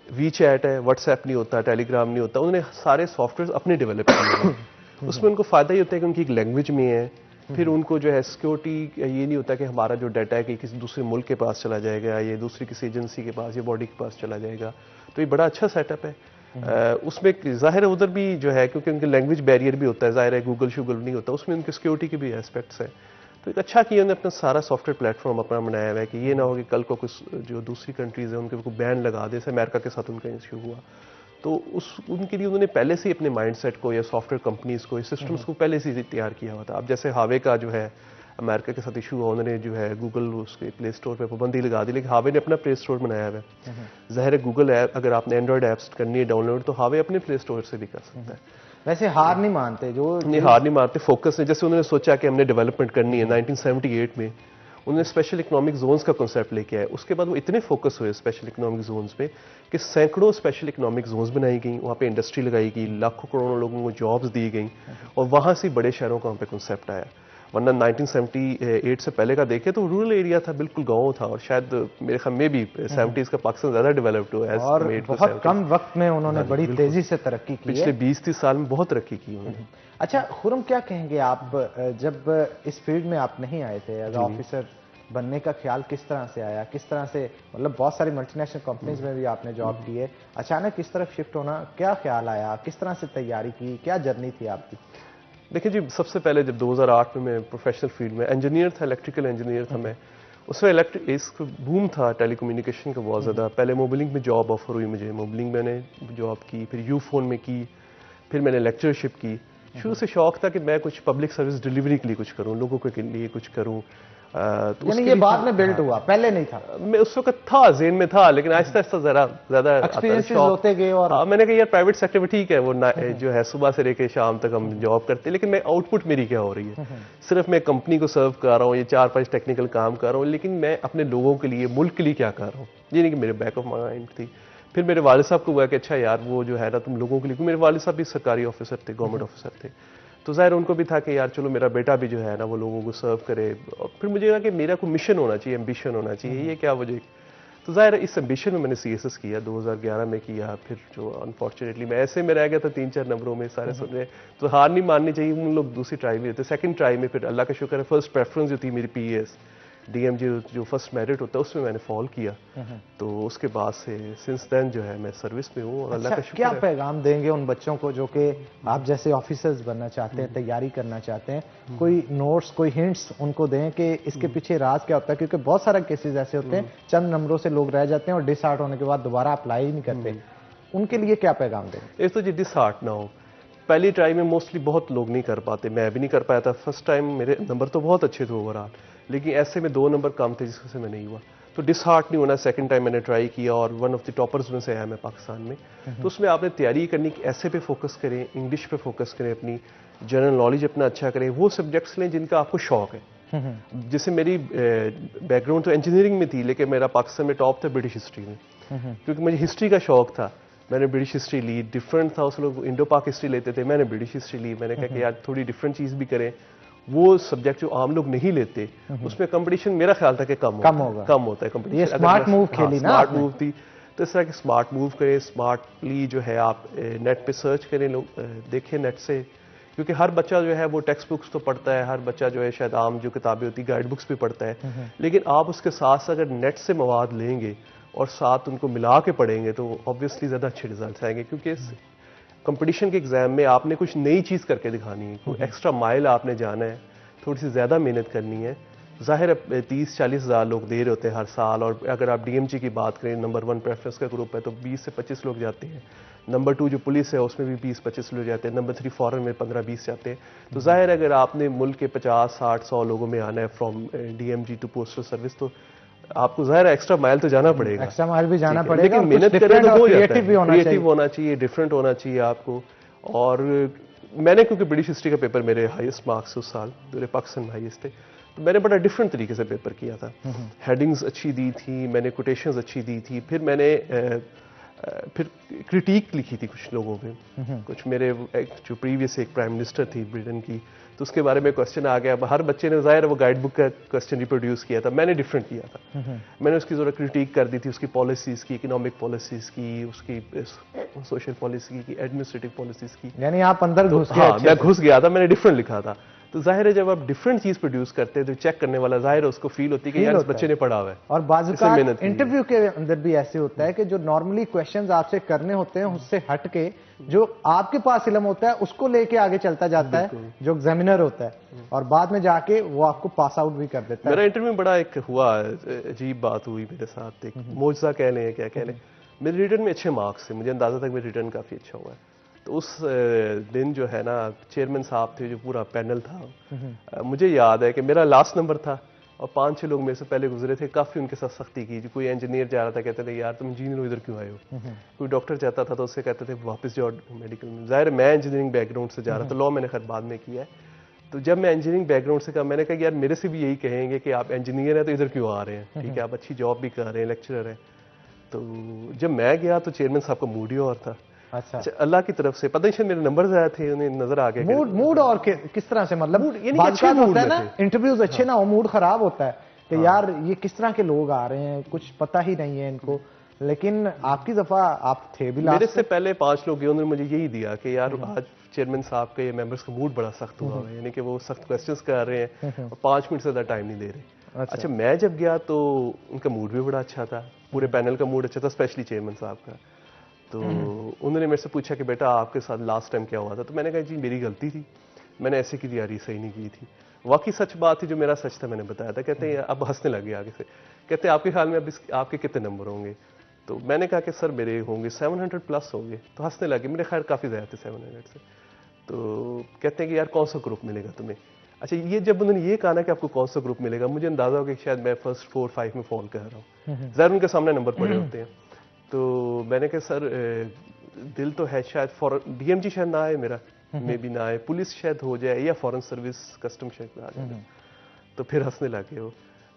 वी चैट है, व्हाट्सएप नहीं होता, टेलीग्राम नहीं होता, उन्होंने सारे सॉफ्टवेयर अपने डेवलप किए हैं। उसमें उनको फायदा ये होता है कि उनकी एक लैंग्वेज में है, फिर उनको जो है सिक्योरिटी ये नहीं होता कि हमारा जो डाटा है कि किसी दूसरे मुल्क के पास चला जाएगा, ये दूसरी किसी एजेंसी के पास या बॉडी के पास चला जाएगा। तो ये बड़ा अच्छा सेटअप है। उसमें जाहिर है उधर भी जो है क्योंकि उनके लैंग्वेज बैरियर भी होता है, जाहिर है गूगल शूगल नहीं होता, उसमें उनके सिक्योरिटी के भी एस्पेक्ट्स हैं। तो एक अच्छा किया उन्होंने अपना सारा सॉफ्टवेयर प्लेटफॉर्म अपना बनाया हुआ है कि ये ना हो कि कल को कुछ जो दूसरी कंट्रीज है उनके को बैन लगा दे, जैसे अमेरिका के साथ उनका इश्यू हुआ। तो उनके लिए उन्होंने पहले से ही अपने माइंडसेट को या सॉफ्टवेयर कंपनीज को, सिस्टम्स को पहले से ही तैयार किया हुआ था। अब जैसे हावे का जो है अमेरिका के साथ इशू हुआ, उन्होंने जो है गूगल उसके प्ले स्टोर पे पाबंदी लगा दी, लेकिन हावे ने अपना प्ले स्टोर बनाया हुआ है। ज़ाहिर है गूगल ऐप अगर आपने एंड्रॉइड ऐप्स करनी है डाउनलोड तो हावे अपने प्ले स्टोर से भी कर सकता है। वैसे हार नहीं मानते, जो नहीं हार नहीं मानते, फोकस है। जैसे उन्होंने सोचा कि हमने डेवलपमेंट करनी है 1978 में, उन्होंने स्पेशल इकोनॉमिक जोन्स का कॉन्सेप्ट लेके आए। उसके बाद वो इतने फोकस हुए स्पेशल इकोनॉमिक जोन्स पे कि सैकड़ों स्पेशल इकोनॉमिक जोन्स बनाई गई, वहाँ पे इंडस्ट्री लगाई गई, लाखों करोड़ों लोगों को जॉब्स दी गई और वहाँ से बड़े शहरों का वहाँ पे कॉन्सेप्ट आया। वरना 1978 से पहले का देखे तो रूरल एरिया था, बिल्कुल गाँव था, और शायद मेरे ख्याल में भी 70s का पाकिस्तान ज़्यादा डेवलप्ड हुआ है और बहुत कम वक्त में उन्होंने बड़ी तेजी से तरक्की की है। पिछले 20-30 साल में बहुत तरक्की की उन्होंने। अच्छा खुरम, क्या कहेंगे आप, जब इस फील्ड में आप नहीं आए थे एज ऑफिसर बनने का ख्याल किस तरह से आया, किस तरह से, मतलब बहुत सारी मल्टीनेशनल कंपनीज में भी आपने जॉब की है, अचानक इस तरफ शिफ्ट होना, क्या ख्याल आया, किस तरह से तैयारी की, क्या जर्नी थी आपकी? देखिए जी, सबसे पहले जब 2008 में मैं प्रोफेशनल फील्ड में इंजीनियर था, इलेक्ट्रिकल इंजीनियर था मैं, उसमें इस बूम था टेलीकम्युनिकेशन का बहुत ज़्यादा। पहले मोबिलिंग में जॉब ऑफर हुई मुझे, मोबिलिंग मैंने जॉब की, फिर यू फोन में की, फिर मैंने लेक्चरशिप की। शुरू से शौक था कि मैं कुछ पब्लिक सर्विस डिलीवरी के लिए कुछ करूं, लोगों के लिए कुछ करूं। तो यानी ये बाद में बिल्ड हुआ, पहले नहीं था? मैं उस वक्त था, ज़हन में था, लेकिन आहिस्ता आहिस्ता जरा ज़्यादा एक्सपीरियंसेस होते गए। और मैंने कहा यार प्राइवेट सेक्टर में ठीक है, वो जो है सुबह से लेकर शाम तक हम जॉब करते हैं, लेकिन मैं आउटपुट मेरी क्या हो रही है? सिर्फ मैं कंपनी को सर्व कर रहा हूँ, ये 4-5 टेक्निकल काम कर रहा हूँ, लेकिन मैं अपने लोगों के लिए, मुल्क के लिए क्या कर रहा हूँ, ये नहीं कि मेरे बैक ऑफ माइंड थी। फिर मेरे वालिद साहब को हुआ कि अच्छा यार वो जो है ना तुम लोगों के लिए, मेरे वालिद साहब भी सरकारी ऑफिसर थे, गवर्नमेंट ऑफिसर थे, तो ज़ाहिर उनको भी था कि यार चलो मेरा बेटा भी जो है ना वो लोगों को सर्व करे। और फिर मुझे लगा कि मेरा कोई मिशन होना चाहिए, एम्बिशन होना चाहिए, ये क्या मुझे तो ज़ाहिर इस एम्बिशन में मैंने CSS किया, 2011 में किया, फिर जो अनफॉर्चुनेटली मैं ऐसे में रह गया था 3-4 नंबरों में सारे सुन रहे, तो हार नहीं माननी चाहिए, उन लोग दूसरी ट्राई में होते, सेकंड ट्राई में फिर अल्लाह का शुक्र है फर्स्ट प्रेफरेंस जो थी मेरी PAS DMG जो फर्स्ट मेरिट होता है उसमें मैंने फॉल किया, तो उसके बाद से सिंस देन जो है मैं सर्विस में हूँ और अल्लाह का शुक्र क्या है। पैगाम देंगे उन बच्चों को जो कि आप जैसे ऑफिसर्स बनना चाहते हैं, तैयारी करना चाहते हैं, कोई नोट्स, कोई हिंट्स उनको दें कि इसके पीछे राज क्या होता है, क्योंकि बहुत सारे केसेस ऐसे होते हैं चंद नंबरों से लोग रह जाते हैं और डिसहार्ट होने के बाद दोबारा अप्लाई ही नहीं करते, उनके लिए क्या पैगाम देंगे? एक तो जी डिसहार्ट ना हो, पहली ट्राई में मोस्टली बहुत लोग नहीं कर पाते, मैं भी नहीं कर पाया था फर्स्ट टाइम, मेरे नंबर तो बहुत अच्छे थे ओवरऑल, लेकिन ऐसे में 2 नंबर कम थे जिससे मैं नहीं हुआ, तो डिसहार्ट नहीं होना। सेकंड टाइम मैंने ट्राई किया और वन ऑफ द टॉपर्स में से है मैं पाकिस्तान में, तो उसमें आपने तैयारी करनी कि ऐसे पे फोकस करें, इंग्लिश पे फोकस करें, अपनी जनरल नॉलेज अपना अच्छा करें, वो सब्जेक्ट्स लें जिनका आपको शौक है। जैसे मेरी बैकग्राउंड तो इंजीनियरिंग में थी, लेकिन मेरा पाकिस्तान में टॉप था ब्रिटिश हिस्ट्री में, क्योंकि मुझे हिस्ट्री का शौक था, मैंने ब्रिटिश हिस्ट्री ली। डिफरेंट था, उस लोग इंडो पाक हिस्ट्री लेते थे, मैंने ब्रिटिश हिस्ट्री ली। मैंने कहा कि यार थोड़ी डिफरेंट चीज़ भी करें, वो सब्जेक्ट जो आम लोग नहीं लेते, उसमें कंपटीशन मेरा ख्याल था कि कम होता है कंपटीशन। ये स्मार्ट मूव खेली ना, स्मार्ट मूव थी, तो इस तरह के स्मार्ट मूव करें, स्मार्टली जो है आप नेट पे सर्च करें, लोग देखें नेट से, क्योंकि हर बच्चा जो है वो टेक्स्ट बुक्स तो पढ़ता है, हर बच्चा जो है शायद आम जो किताबें होती है गाइड बुक्स भी पढ़ता है, लेकिन आप उसके साथ अगर नेट से मवाद लेंगे और साथ उनको मिला के पढ़ेंगे तो ऑब्वियसली ज़्यादा अच्छे रिजल्ट आएंगे, क्योंकि इस कंपटीशन के एग्जाम में आपने कुछ नई चीज़ करके दिखानी है, कोई एक्स्ट्रा माइल आपने जाना है, थोड़ी सी ज़्यादा मेहनत करनी है। ज़ाहिर है 30-40 हज़ार लोग दे रहे होते हैं हर साल, और अगर आप DMG की बात करें, नंबर 1 प्रेफरेंस का ग्रुप है, तो 20 से 25 लोग जाते हैं। नंबर 2 जो पुलिस है उसमें भी 20-25 लोग जाते हैं। नंबर 3 फॉरेन में 15-20 जाते हैं। तो ज़ाहिर है अगर आपने मुल्क के 50-60-100 लोगों में आना है from DMG to postal service, तो आपको ज़ाहिर एक्स्ट्रा माइल तो जाना पड़ेगा, एक्स्ट्रा माइल भी जाना पड़ेगा, लेकिन मेहनत करें तो हो जाता है। क्रिएटिव होना चाहिए, डिफरेंट होना चाहिए आपको। और मैंने, क्योंकि ब्रिटिश हिस्ट्री का पेपर मेरे हाईएस्ट मार्क्स उस साल पूरे पाकिस्तान में हाईएस्ट थे, तो मैंने बड़ा डिफरेंट तरीके से पेपर किया था। हेडिंग्स अच्छी दी थी मैंने, कोटेशंस अच्छी दी थी, फिर मैंने फिर क्रिटिक लिखी थी कुछ लोगों पे, कुछ मेरे जो प्रीवियस एक प्राइम मिनिस्टर थी ब्रिटेन की, तो उसके बारे में क्वेश्चन आ गया। हर बच्चे ने ज़ाहिर वो गाइड बुक का क्वेश्चन रिप्रोड्यूस किया था, मैंने डिफरेंट किया था। मैंने उसकी ज़रा क्रिटिक कर दी थी, उसकी पॉलिसीज़ की, इकोनॉमिक पॉलिसीज़ की, उसकी सोशल पॉलिसी की, एडमिनिस्ट्रेटिव पॉलिसीज़ की। यानी आप अंदर घुस गए? हाँ, मैं घुस गया था, मैंने डिफरेंट लिखा था। तो जाहिर है जब आप डिफरेंट चीज प्रोड्यूस करते हैं तो चेक करने वाला जाहिर है उसको फील होती है कि यार इस बच्चे ने पढ़ा हुआ है। और बाज़ इंटरव्यू के अंदर भी ऐसे होता है कि जो नॉर्मली क्वेश्चंस आपसे करने होते हैं उससे हट के जो आपके पास इल्म होता है उसको लेके आगे चलता जाता है जो एग्जामिनर होता है, और बाद में जाके वो आपको पास आउट भी कर देता है। मेरा इंटरव्यू में बड़ा एक हुआ, अजीब बात हुई मेरे साथ, एक मौजज़ा कह लें क्या कह लें। मेरे रिटर्न में अच्छे मार्क्स थे, मुझे अंदाजा था कि मेरा रिटर्न काफ़ी अच्छा हुआ है। तो उस दिन जो है ना, चेयरमैन साहब थे, जो पूरा पैनल था, मुझे याद है कि मेरा लास्ट नंबर था और 5-6 लोग मेरे से पहले गुजरे थे, काफ़ी उनके साथ सख्ती की। कोई इंजीनियर जा रहा था, कहते थे यार तुम इंजीनियर हो, इधर क्यों आए हो। कोई डॉक्टर चाहता था तो उससे कहते थे वापस जाओ मेडिकल में। ज़ाहिर मैं इंजीनियरिंग बैकग्राउंड से जा रहा था, लॉ मैंने खैर बाद में किया है। तो जब मैं इंजीनियरिंग बैकग्राउंड से कहा, मैंने कहा यार मेरे से भी यही कहेंगे कि आप इंजीनियर हैं तो इधर क्यों आ रहे हैं, ठीक है आप अच्छी जॉब भी कर रहे हैं, लेक्चरर हैं। तो जब मैं गया तो चेयरमैन साहब का मूड ही और था। अच्छा, अल्लाह की तरफ से पता नहीं मेरे नंबर आए थे, उन्हें नजर आ गया। मूड और किस तरह से, मतलब अच्छे मूड है ना, इंटरव्यूज अच्छे ना हो, मूड खराब होता है कि यार ये किस तरह के लोग आ रहे हैं, कुछ पता ही नहीं है इनको। लेकिन आपकी दफा आप थे भी मेरे से पहले 5 लोग गए, उन्होंने मुझे यही दिया कि यार आज चेयरमैन साहब के मेंबर्स का मूड बड़ा सख्त हुआ है, यानी कि वो सख्त क्वेश्चंस कर रहे हैं और 5 मिनट से ज्यादा टाइम नहीं दे रहे। अच्छा, मैं जब गया तो उनका मूड भी बड़ा अच्छा था, पूरे पैनल का मूड अच्छा था, स्पेशली चेयरमैन साहब का। तो उन्होंने मेरे से पूछा कि बेटा आपके साथ लास्ट टाइम क्या हुआ था, तो मैंने कहा जी मेरी गलती थी, मैंने ऐसे की तैयारी सही नहीं की थी। वाकई सच बात थी, जो मेरा सच था मैंने बताया था। कहते हैं अब हंसने लगे आगे से, कहते हैं आपके ख्याल में अब आपके कितने नंबर होंगे। तो मैंने कहा कि सर मेरे होंगे 700 प्लस होंगे। तो हंसने लगे, मेरे खैर काफ़ी ज़्यादा थे 700 से। तो कहते हैं कि यार कौन सा ग्रुप मिलेगा तुम्हें। अच्छा, ये जब उन्होंने ये कहा ना कि आपको कौन सा ग्रुप मिलेगा, मुझे अंदाजा हो कि शायद मैं फर्स्ट 4-5 में फॉल कर रहा हूँ। ज़रा उनके सामने नंबर पड़े होते हैं। तो मैंने कहा सर दिल तो है शायद DMG शायद ना आए मेरा, मे भी ना आए, पुलिस शायद हो जाए या फॉरेन सर्विस कस्टम शायद आ जाए। तो फिर हंसने लगे वो।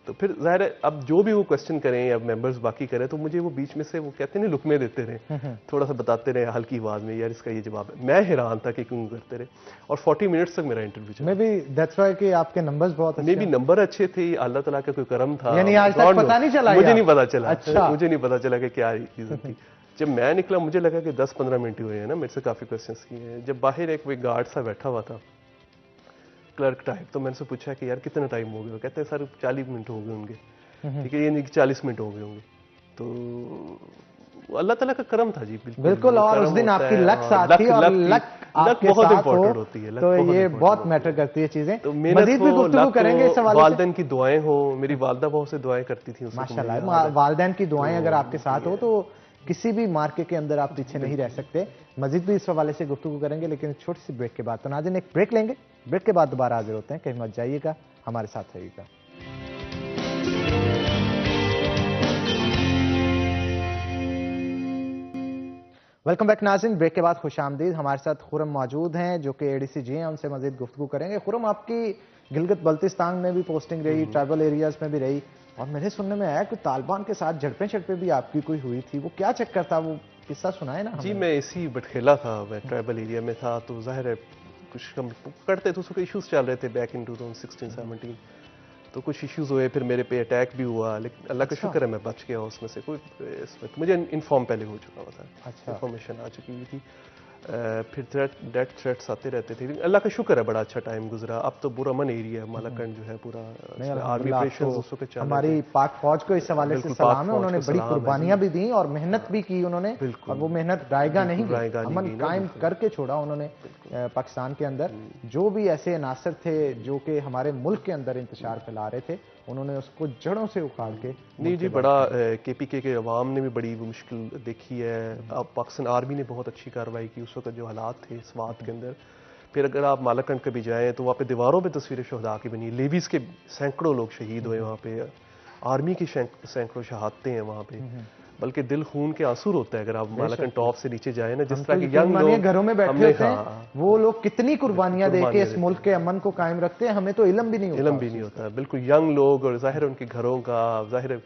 तो फिर जाहिर है अब जो भी वो क्वेश्चन करें या मेंबर्स बाकी करें तो मुझे वो बीच में से वो कहते हैं ना लुकमे देते रहे, थोड़ा सा बताते रहे हल्की आवाज में, यार इसका ये जवाब है। मैं हैरान था कि क्यों करते रहे, और 40 मिनट्स तक मेरा इंटरव्यू चला। मे बी दैट्स व्हाई कि आपके नंबर्स बहुत अच्छे मे बी नंबर अच्छे थे, अल्लाह ताला का कोई करम था। यानी आज तक पता नहीं चला? मुझे नहीं पता चला। अच्छा। मुझे नहीं पता चला कि क्या रीजन थी। जब मैं निकला मुझे लगा कि 10-15 मिनट हुए हैं ना, मेरे से काफी क्वेश्चंस किए हैं। जब बाहर एक कोई गार्ड सा बैठा हुआ था, क्लर्क टाइप, तो मैंने से पूछा कि यार कितना टाइम हो गया? कहते हैं सर 40 मिनट हो गए होंगे। ठीक है, ये नहीं कि 40 मिनट हो गए होंगे। तो अल्लाह ताला का करम था जी। बिल्कुल। और उस दिन आपकी लक साथ थी, और लक आपके बहुत साथ इंपॉर्टेंट हो होती है, तो ये बहुत मैटर करती है चीजें। तो मजीद भी गुफ्तगू करेंगे इस हवाले से। वालिदैन की दुआएं हो, मेरी वालदा बहुत से दुआएं करती थी माशाल्लाह। वालिदैन की दुआएं अगर आपके साथ हो तो किसी भी मार्के के अंदर आप पीछे नहीं रह सकते। मजीद भी इस हवाले से गुफ्तगू करेंगे, लेकिन छोटी सी ब्रेक के बाद। तो नाज़रीन एक ब्रेक लेंगे, ब्रेक के बाद दोबारा हाजिर होते हैं। कहीं मत जाइएगा, हमारे साथ रहिएगा। वेलकम बैक नाज़रीन, ब्रेक के बाद खुशामदीद। हमारे साथ खुरम मौजूद हैं जो कि एडीसीजी हैं, उनसे मजीद गुफ्तगू करेंगे। खुरम, आपकी गिलगित बल्तिस्तान में भी पोस्टिंग रही, ट्राइबल एरियाज में भी रही, और मेरे सुनने में आया कि तालिबान के साथ झड़पें भी आपकी कोई हुई थी। वो क्या चक्कर था, वो किस्सा सुनाए ना हमें। जी, मैं इसी बटखेला था, मैं ट्राइबल एरिया में था, तो जाहिर है कुछ कम करते थे, उसके इश्यूज चल रहे थे बैक इन 2016-17। तो कुछ इश्यूज हुए, फिर मेरे पे अटैक भी हुआ, लेकिन अल्लाह का शुक्र है मैं बच गया उसमें से। कोई इस वक्त मुझे इन्फॉर्म पहले हो चुका हुआ था। अच्छा। इन्फॉर्मेशन आ चुकी हुई थी। फिर डेथ थ्रेट्स आते रहते थे, लेकिन अल्लाह का शुक्र है बड़ा अच्छा टाइम गुजरा। अब तो बुरअमन एरिया है, मालाकंड जो है पूरा, आर्मी ऑपरेशंस उसको चल रहे थे। हमारी पाक फौज को इस हवाले से सलाम है, उन्होंने बड़ी कुर्बानियां भी दी और मेहनत भी की उन्होंने, और वो मेहनत रायगा नहीं गई, अमन कायम करके छोड़ा उन्होंने पाकिस्तान के अंदर। जो भी ऐसे अनासर थे जो कि हमारे मुल्क के अंदर इंतशार फैला रहे थे, उन्होंने उसको जड़ों से उखाड़ के। नहीं जी, बड़ा केपीके के अवाम ने भी बड़ी मुश्किल देखी है। अब पाकिस्तान आर्मी ने बहुत अच्छी कार्रवाई की उस वक्त जो हालात थे स्वात के अंदर। फिर अगर आप मालाकंड कभी जाएं तो वहाँ पे दीवारों पे तस्वीरें शहदा की बनी, लेवीज के सैकड़ों लोग शहीद हुए वहाँ पे, आर्मी की सैकड़ों शहादतें हैं वहाँ पे, बल्कि दिल खून के आंसू होता है अगर आप मालाकंड टॉप से नीचे जाए ना। जिस तरह के यंग लोग घरों में बैठे होते हैं, वो लोग कितनी कुर्बानियां दे के इस मुल्क के अमन को कायम रखते हैं, हमें तो इल्म भी नहीं होता। बिल्कुल यंग लोग, और जाहिर उनके घरों का, जाहिर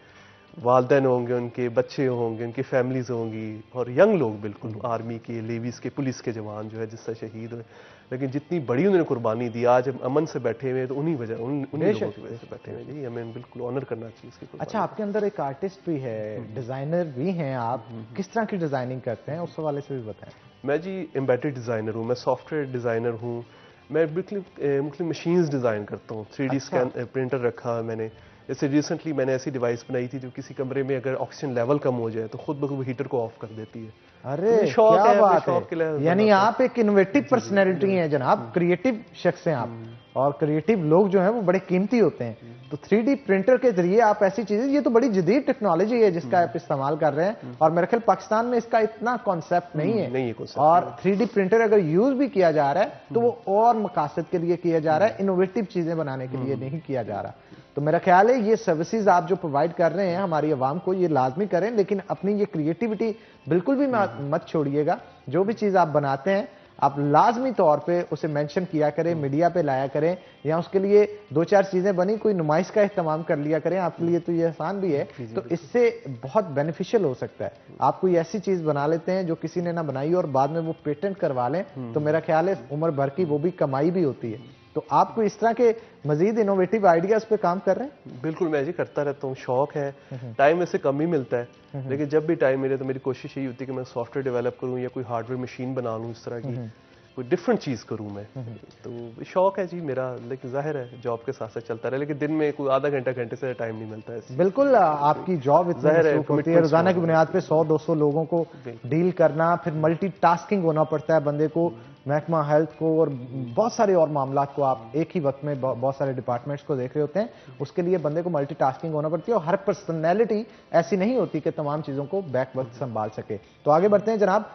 वालदैन होंगे, उनके बच्चे होंगे, उनकी फैमिलीज होंगी, और यंग लोग बिल्कुल आर्मी के, लेवीज के, पुलिस के जवान जो है जिससे शहीद हुए। लेकिन जितनी बड़ी उन्होंने कुर्बानी दी, आज हम अमन से बैठे हुए तो उन्हीं लोगों की वजह से बैठे हुए जी। हमें बिल्कुल ऑनर करना चाहिए इसकी। अच्छा, आपके अंदर एक आर्टिस्ट भी है, डिजाइनर भी हैं आप, किस तरह की डिजाइनिंग करते हैं उस हवाले से भी बताएं। मैं जी एम्बेडेड डिजाइनर हूँ, मैं सॉफ्टवेयर डिजाइनर हूँ। मैं बिल्कुल मशीन्स डिजाइन करता हूँ। 3D स्कैन प्रिंटर रखा है मैंने। जैसे रिसेंटली मैंने ऐसी डिवाइस बनाई थी जो किसी कमरे में अगर ऑक्सीजन लेवल कम हो जाए तो खुद ब खुद हीटर को ऑफ कर देती है। अरे क्या बात है, यानी आप एक इनोवेटिव पर्सनैलिटी हैं जनाब, क्रिएटिव शख्स हैं आप, और क्रिएटिव लोग जो हैं वो बड़े कीमती होते हैं। तो 3D प्रिंटर के जरिए आप ऐसी चीजें, ये तो बड़ी जदीद टेक्नोलॉजी है जिसका आप इस्तेमाल कर रहे हैं, और मेरे ख्याल पाकिस्तान में इसका इतना कॉन्सेप्ट नहीं है। और 3D प्रिंटर अगर यूज भी किया जा रहा है तो वो और मकासद के लिए किया जा रहा है, इनोवेटिव चीजें बनाने के लिए नहीं किया जा रहा। तो मेरा ख्याल है ये सर्विसेज आप जो प्रोवाइड कर रहे हैं हमारी आवाम को, ये लाजमी करें, लेकिन अपनी ये क्रिएटिविटी बिल्कुल भी मत छोड़िएगा। जो भी चीज आप बनाते हैं आप लाजमी तौर पे उसे मेंशन किया करें, मीडिया पे लाया करें, या उसके लिए 2-4 चीजें बनी कोई नुमाइश का इस्तेमाल कर लिया करें। आपके लिए तो ये आसान भी है, तो इससे बहुत बेनिफिशियल हो सकता है। आप कोई ऐसी चीज बना लेते हैं जो किसी ने ना बनाई और बाद में वो पेटेंट करवा लें, तो मेरा ख्याल है उम्र भर की वो भी कमाई भी होती है। तो आपको इस तरह के मजीद इनोवेटिव आइडियाज पे काम कर रहे हैं? बिल्कुल, मैं जी करता रहता हूँ, शौक है। टाइम ऐसे कम ही मिलता है, लेकिन जब भी टाइम मिले तो मेरी कोशिश यही होती है कि मैं सॉफ्टवेयर डेवलप करूँ या कोई हार्डवेयर मशीन बना लूँ, इस तरह की कोई डिफरेंट चीज़ करूँ मैं। तो शौक है जी मेरा, लेकिन जाहिर है जॉब के साथ साथ चलता रहे, लेकिन दिन में कोई आधा घंटे से टाइम नहीं मिलता है। बिल्कुल, आपकी जॉब इतनी मसरूफ होती है, रोजाना की बुनियाद पे 100-200 लोगों को डील करना, फिर मल्टीटास्किंग होना पड़ता है बंदे को, महकमा हेल्थ को और बहुत सारे और मामला को आप एक ही वक्त में बहुत सारे डिपार्टमेंट्स को देख रहे होते हैं। उसके लिए बंदे को मल्टीटास्किंग होना पड़ती है, और हर पर्सनैलिटी ऐसी नहीं होती कि तमाम चीज़ों को बैक वक्त संभाल सके। तो आगे बढ़ते हैं जनाब।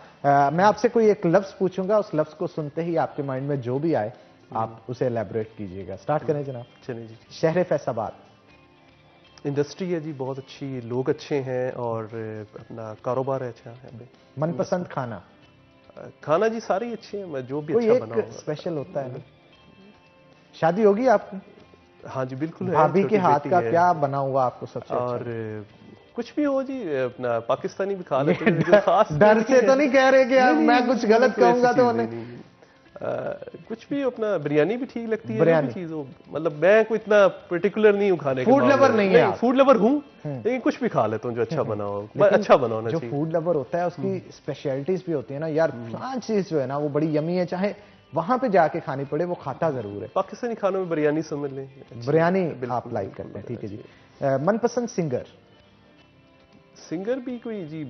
मैं आपसे कोई एक लफ्ज़ पूछूंगा, उस लफ्ज़ को सुनते ही आपके माइंड में जो भी आए आप उसे एलैबोरेट कीजिएगा। स्टार्ट करें जनाब। चलिए जी। शहर फैसलाबाद। इंडस्ट्री है जी बहुत अच्छी, लोग अच्छे हैं, और अपना कारोबार है अच्छा है। मनपसंद खाना? खाना जी सारे ही अच्छे हैं, मैं जो भी अच्छा बनाऊंगा। स्पेशल होता है ना? शादी होगी आपकी? हाँ जी बिल्कुल है। भाभी के छोटी हाथ बेटी का है। क्या बना हुआ आपको सबसे अच्छा? और कुछ भी हो जी, अपना पाकिस्तानी भी खा लेते हैं, जो खास डर से तो नहीं कह रहे कि यार मैं कुछ गलत कोई ऐसी कहूंगा तो चीज़ उन्हें? नहीं। कुछ भी, अपना बिरयानी भी ठीक लगती है, जो बिरयानी। भी चीज हो। मतलब मैं कोई इतना पर्टिकुलर नहीं हूँ खाने के फूड मामले लवर में। नहीं है आप? फूड लवर हूँ, लेकिन कुछ भी खा लेता हूँ जो अच्छा बना हो, बस लेकिन अच्छा बना होना जो चाहिए। फूड लवर होता है उसकी स्पेशलिटीज भी होती है ना यार, फलां चीज जो है ना वो बड़ी यमी है, चाहे वहां पे जाके खानी पड़े वो खाता जरूर है। पाकिस्तानी खानों में बिरयानी समझ लें, बिरयानी बिल्कुल, आप लाइक बिल्कुल करते हैं, ठीक है जी। बिरयानी। मनपसंद सिंगर? सिंगर भी कोई जी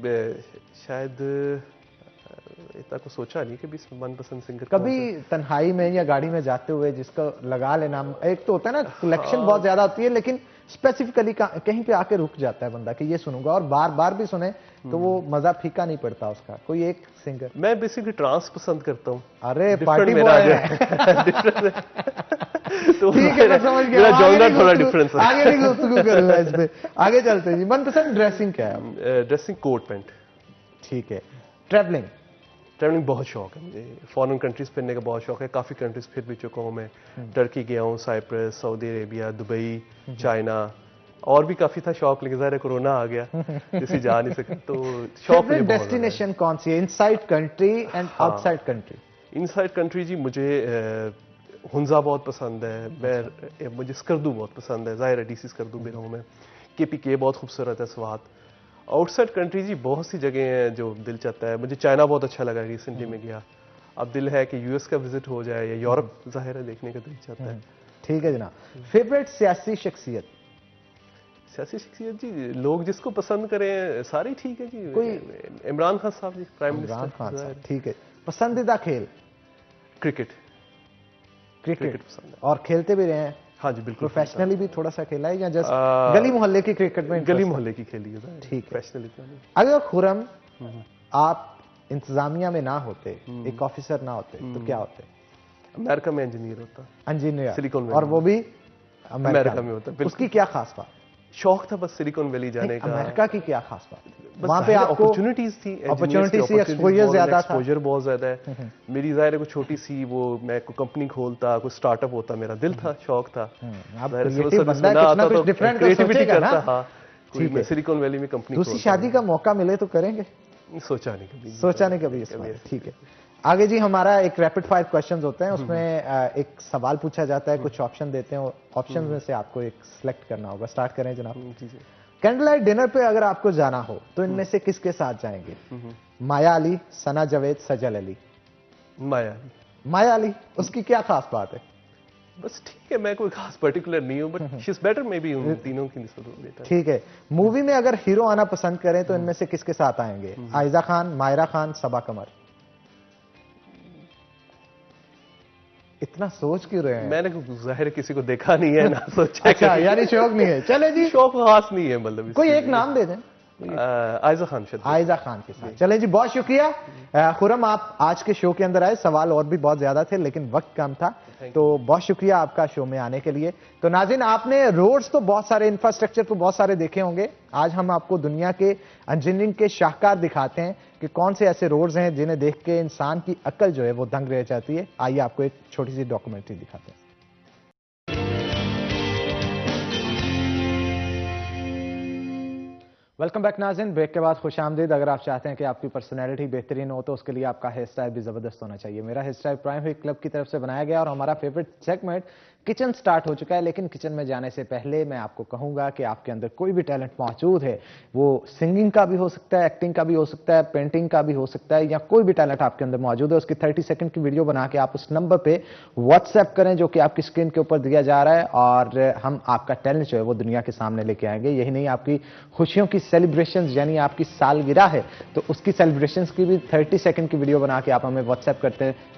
शायद इतना को सोचा नहीं कि भी मनपसंद सिंगर कभी तन्हाई में या गाड़ी में जाते हुए जिसको लगा लेना, एक तो होता है ना कलेक्शन बहुत ज्यादा होती है, लेकिन स्पेसिफिकली कहीं पे आके रुक जाता है बंदा कि ये सुनूंगा, और बार बार भी सुने तो वो मजा फीका नहीं पड़ता उसका, कोई एक सिंगर? मैं बेसिकली ट्रांस पसंद करता हूँ। अरे Different पार्टी मेरा बॉय जो है। डिफरेंट तो ठीक है, मैं समझ गया। मेरा आगे जॉनरा नहीं थोड़ा गुफ्तगू- डिफरेंस है। आगे नहीं गुफ्तगू करूंगा इस पे, आगे चलते हैं जी। मनपसंद ड्रेसिंग क्या है? Dressing coat pant. ठीक है। ट्रैवलिंग? ट्रैवलिंग बहुत शौक है मुझे, फॉरेन कंट्रीज फिरने का बहुत शौक है, काफ़ी कंट्रीज फिर भी चुका हूँ मैं। टर्की गया हूँ, Cyprus, Saudi Arabia, Dubai, China, और भी काफ़ी था शौक, लेकिन ज़ाहिर है कोरोना आ गया, किसी जा नहीं सका, तो शौक मुझे बहुत डेस्टिनेशन कौन सी है, inside country and outside country? Inside country जी मुझे हुंजा बहुत पसंद है, मैं मुझे स्कर्दू बहुत पसंद है, ज़ाहिर है डीसी स्कर्दू में रहूँ मैं। केपीके बहुत खूबसूरत है स्वात। आउटसाइड कंट्री जी बहुत सी जगह हैं जो दिल चाहता है, मुझे चाइना बहुत अच्छा लगा, रिसेंटली में गया। अब दिल है कि यूएस का विजिट हो जाए, या यूरोप ज़ाहिर है देखने का दिल चाहता है। ठीक है जनाब। फेवरेट सियासी शख्सियत? सियासी शख्सियत जी, लोग जिसको पसंद करें सारे ठीक है जी। कोई इमरान खान साहब जी, प्राइम इमरान मिनिस्टर। खान साहब, ठीक है। पसंदीदा खेल? क्रिकेट। क्रिकेट पसंद है। और खेलते भी रहे हैं? हाँ जी बिल्कुल। प्रोफेशनली भी थोड़ा सा खेला है या जस्ट गली मोहल्ले की क्रिकेट में? गली मोहल्ले की खेली है, ठीक है। प्रोफेशनल इतना नहीं। अगर खुरम आप इंतजामिया में ना होते, एक ऑफिसर ना होते, तो क्या होते? अमेरिका में इंजीनियर होता। इंजीनियर? सिलिकॉन वैली और वो भी अमेरिका में होता। उसकी क्या खास बात? शौक था बस सिलिकॉन वैली जाने का। अमेरिका की क्या खास बात? बस वहां पे आपको अपॉर्चुनिटीज थी, अपॉर्चुनिटी सी, एक्सपोजर ज्यादा था। एक्सपोजर बहुत ज्यादा है। मेरी ज़ाहिर है कोई छोटी सी, वो मैं कोई कंपनी खोलता, कोई स्टार्टअप होता, मेरा दिल था, शौक था। आप ज़ाहिर है क्रिएटिव बंदा है, ना कुछ ना आता कुछ तो डिफरेंट तो क्रिएटिविटी सोचेगा ना। करता। हाँ, कोई ठीक है। मैं सिलिकॉन वैली में कंपनी दूसरी शादी का मौका मिले तो करेंगे? सोचा नहीं कभी। सोचा नहीं कभी इसमें, ठीक है। आगे जी हमारा एक रैपिड फायर क्वेश्चंस होते हैं, उसमें एक सवाल पूछा जाता है, कुछ ऑप्शन देते हैं, ऑप्शन में से आपको एक सिलेक्ट करना होगा। स्टार्ट करें जनाब। जी जी। कैंडल लाइट डिनर पे अगर आपको जाना हो तो इनमें से किसके साथ जाएंगे? माया अली, सना जावेद, सजल अली? माया। माया अली, उसकी क्या खास बात है? बस ठीक है, मैं कोई खास पर्टिकुलर नहीं हूँ, but she is better may be उन तीनों की निस्बत में बेहतर। ठीक है। मूवी में अगर हीरो आना पसंद करें तो इनमें से किसके साथ आएंगे? आयजा खान, मायरा खान, सबा कमर? इतना सोच क्यों रहे हैं? मैंने जाहिर किसी को देखा नहीं है ना सोचा। अच्छा, यानी शौक नहीं है। चले जी, शौक खास नहीं है, मतलब कोई एक नाम दे दें। आयजा खान शायद। आयजा खान के साथ। चले जी, बहुत शुक्रिया खुरम, आप आज के शो के अंदर आए। सवाल और भी बहुत ज्यादा थे लेकिन वक्त कम था, तो बहुत शुक्रिया आपका शो में आने के लिए। तो नाज़रीन, आपने रोड्स तो बहुत सारे, इंफ्रास्ट्रक्चर तो बहुत सारे देखे होंगे। आज हम आपको दुनिया के इंजीनियरिंग के शाहकार दिखाते हैं कि कौन से ऐसे रोड्स हैं जिन्हें देख के इंसान की अक्ल जो है वो दंग रह जाती है। आइए आपको एक छोटी सी डॉक्यूमेंट्री दिखाते हैं। वेलकम बैक नाज़रीन, ब्रेक के बाद खुश आमदीद। अगर आप चाहते हैं कि आपकी पर्सनैलिटी बेहतरीन हो तो उसके लिए आपका हेयर स्टाइल भी ज़बरदस्त होना चाहिए। मेरा हेयर स्टाइल प्राइम हुई क्लब की तरफ से बनाया गया और हमारा फेवरेट सेगमेंट किचन स्टार्ट हो चुका है। लेकिन किचन में जाने से पहले मैं आपको कहूंगा कि आपके अंदर कोई भी टैलेंट मौजूद है, वो सिंगिंग का भी हो सकता है, एक्टिंग का भी हो सकता है, पेंटिंग का भी हो सकता है, या कोई भी टैलेंट आपके अंदर मौजूद है, उसकी 30 सेकंड की वीडियो बना के आप उस नंबर पे व्हाट्सएप करें जो कि आपकी स्क्रीन के ऊपर दिया जा रहा है, और हम आपका टैलेंट जो है वो दुनिया के सामने लेके आएंगे। यही नहीं, आपकी खुशियों की सेलिब्रेशन, यानी आपकी सालगिरह है तो उसकी सेलिब्रेशन की भी 30 सेकंड की वीडियो बना के आप हमें व्हाट्सएप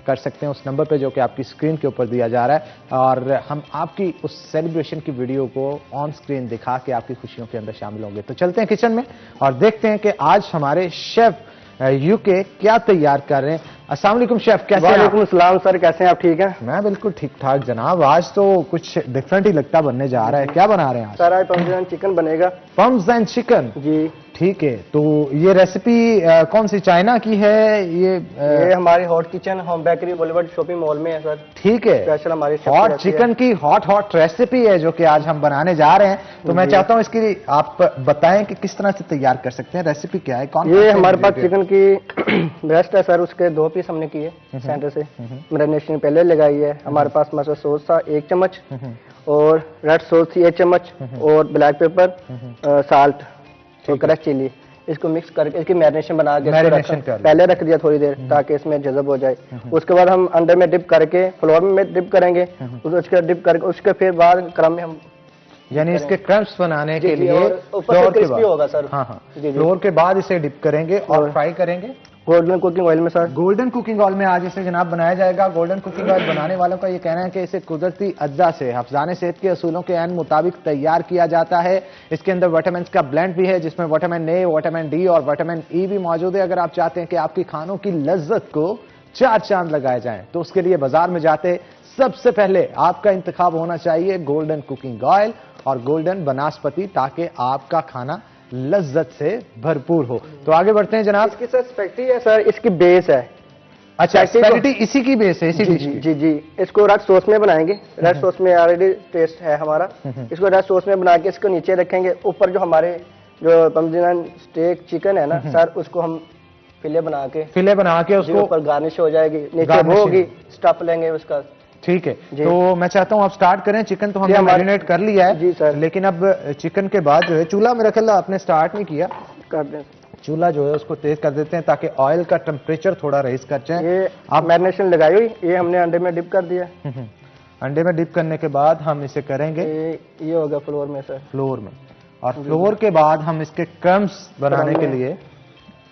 कर सकते हैं उस नंबर पे जो कि आपकी स्क्रीन के ऊपर दिया जा रहा है, और हम आपकी उस सेलिब्रेशन की वीडियो को ऑन स्क्रीन दिखा के आपकी खुशियों के अंदर शामिल होंगे। तो चलते हैं किचन में और देखते हैं कि आज हमारे शेफ यूके क्या तैयार कर रहे हैं। अस्सलाम वालेकुम शेफ, कैसे हैं? वालेकुम अस्सलाम सर, कैसे हैं आप? ठीक हैं? मैं बिल्कुल ठीक ठाक जनाब। आज तो कुछ डिफरेंट ही लगता बनने जा रहा है, क्या बना रहे हैं आज? सर आज पाकिस्तान चिकन बनेगा। पम्स एंड चिकन? जी। ठीक है, तो ये रेसिपी कौन सी चाइना की है? ये हमारी hot kitchen home bakery Bollywood shopping mall में है सर। ठीक है, स्पेशल हमारी हॉट चिकन की हॉट रेसिपी है जो कि आज हम बनाने जा रहे हैं। तो मैं चाहता हूं इसकी आप बताएं कि किस तरह से तैयार कर सकते हैं, रेसिपी क्या है? कौन ये हमारे पास चिकन की ब्रेस्ट है सर, उसके 2 पीस हमने किए सेंटर से, मैरिनेशन पहले लगाई है। हमारे पास मसाला सॉस था 1 चम्मच, और रेड सॉस थी 1 चम्मच, और ब्लैक पेपर, साल्ट और क्रश चिली। इसको मिक्स करके इसकी मैरिनेशन बना के पहले रख दिया थोड़ी देर, ताकि इसमें जज़ब हो जाए। उसके बाद हम अंडे में डिप करके फ्लोर में डिप करेंगे, उसके डिप करके उसके फिर बाद क्रम में हम यानी इसके क्रम्स बनाने के लिए ऊपर से क्रिस्पी होगा सर। हाँ, फ्लोर के बाद इसे डिप करेंगे और फ्राई करेंगे गोल्डन कुकिंग ऑयल में सर। गोल्डन कुकिंग ऑयल में आज इसे जनाब बनाया जाएगा। गोल्डन कुकिंग ऑयल बनाने वालों का ये कहना है कि इसे कुदरती अज्जा से हफ्जाने सेहत के असूलों के ऐन मुताबिक तैयार किया जाता है। इसके अंदर विटामिन का ब्लेंड भी है, जिसमें विटामिन ए, विटामिन डी और विटामिन ई भी मौजूद है। अगर आप चाहते हैं कि आपकी खानों की लज्जत को 4 चांद लगाए जाएं, तो उसके लिए बाजार में जाते सबसे पहले आपका इंतखाब होना चाहिए गोल्डन कुकिंग ऑयल और गोल्डन बनास्पति, ताकि आपका खाना लज्जत से भरपूर हो। तो आगे बढ़ते हैं जनाब। इसकी सर स्पेशलिटी है सर, इसकी बेस है। अच्छा, स्पेशलिटी इसी की बेस है, इसी डिश की? जी जी, इसको रेड सॉस में बनाएंगे। रेड सॉस में ऑलरेडी टेस्ट है हमारा। इसको रेड सॉस में बना के इसको नीचे रखेंगे। ऊपर जो हमारे जो पंजीनान स्टेक चिकन है ना सर, उसको हम फिले बना के उसको ऊपर गार्निश हो जाएगी, नीचे वो होगी, स्टफ लेंगे उसका। ठीक है, तो मैं चाहता हूं आप स्टार्ट करें। चिकन तो हमने मैरिनेट कर लिया है जी सर, लेकिन अब चिकन के बाद जो है चूल्हा मेरा ख्याल आपने स्टार्ट नहीं किया, कर दें। चूल्हा जो है उसको तेज कर देते हैं ताकि ऑयल का टेम्परेचर थोड़ा रेज कर जाए। ये आप मैरिनेशन लगाई हुई, ये हमने अंडे में डिप कर दिया। अंडे में डिप करने के बाद हम इसे करेंगे ये होगा फ्लोर में सर, फ्लोर में। और फ्लोर के बाद हम इसके क्रम्स बनाने के लिए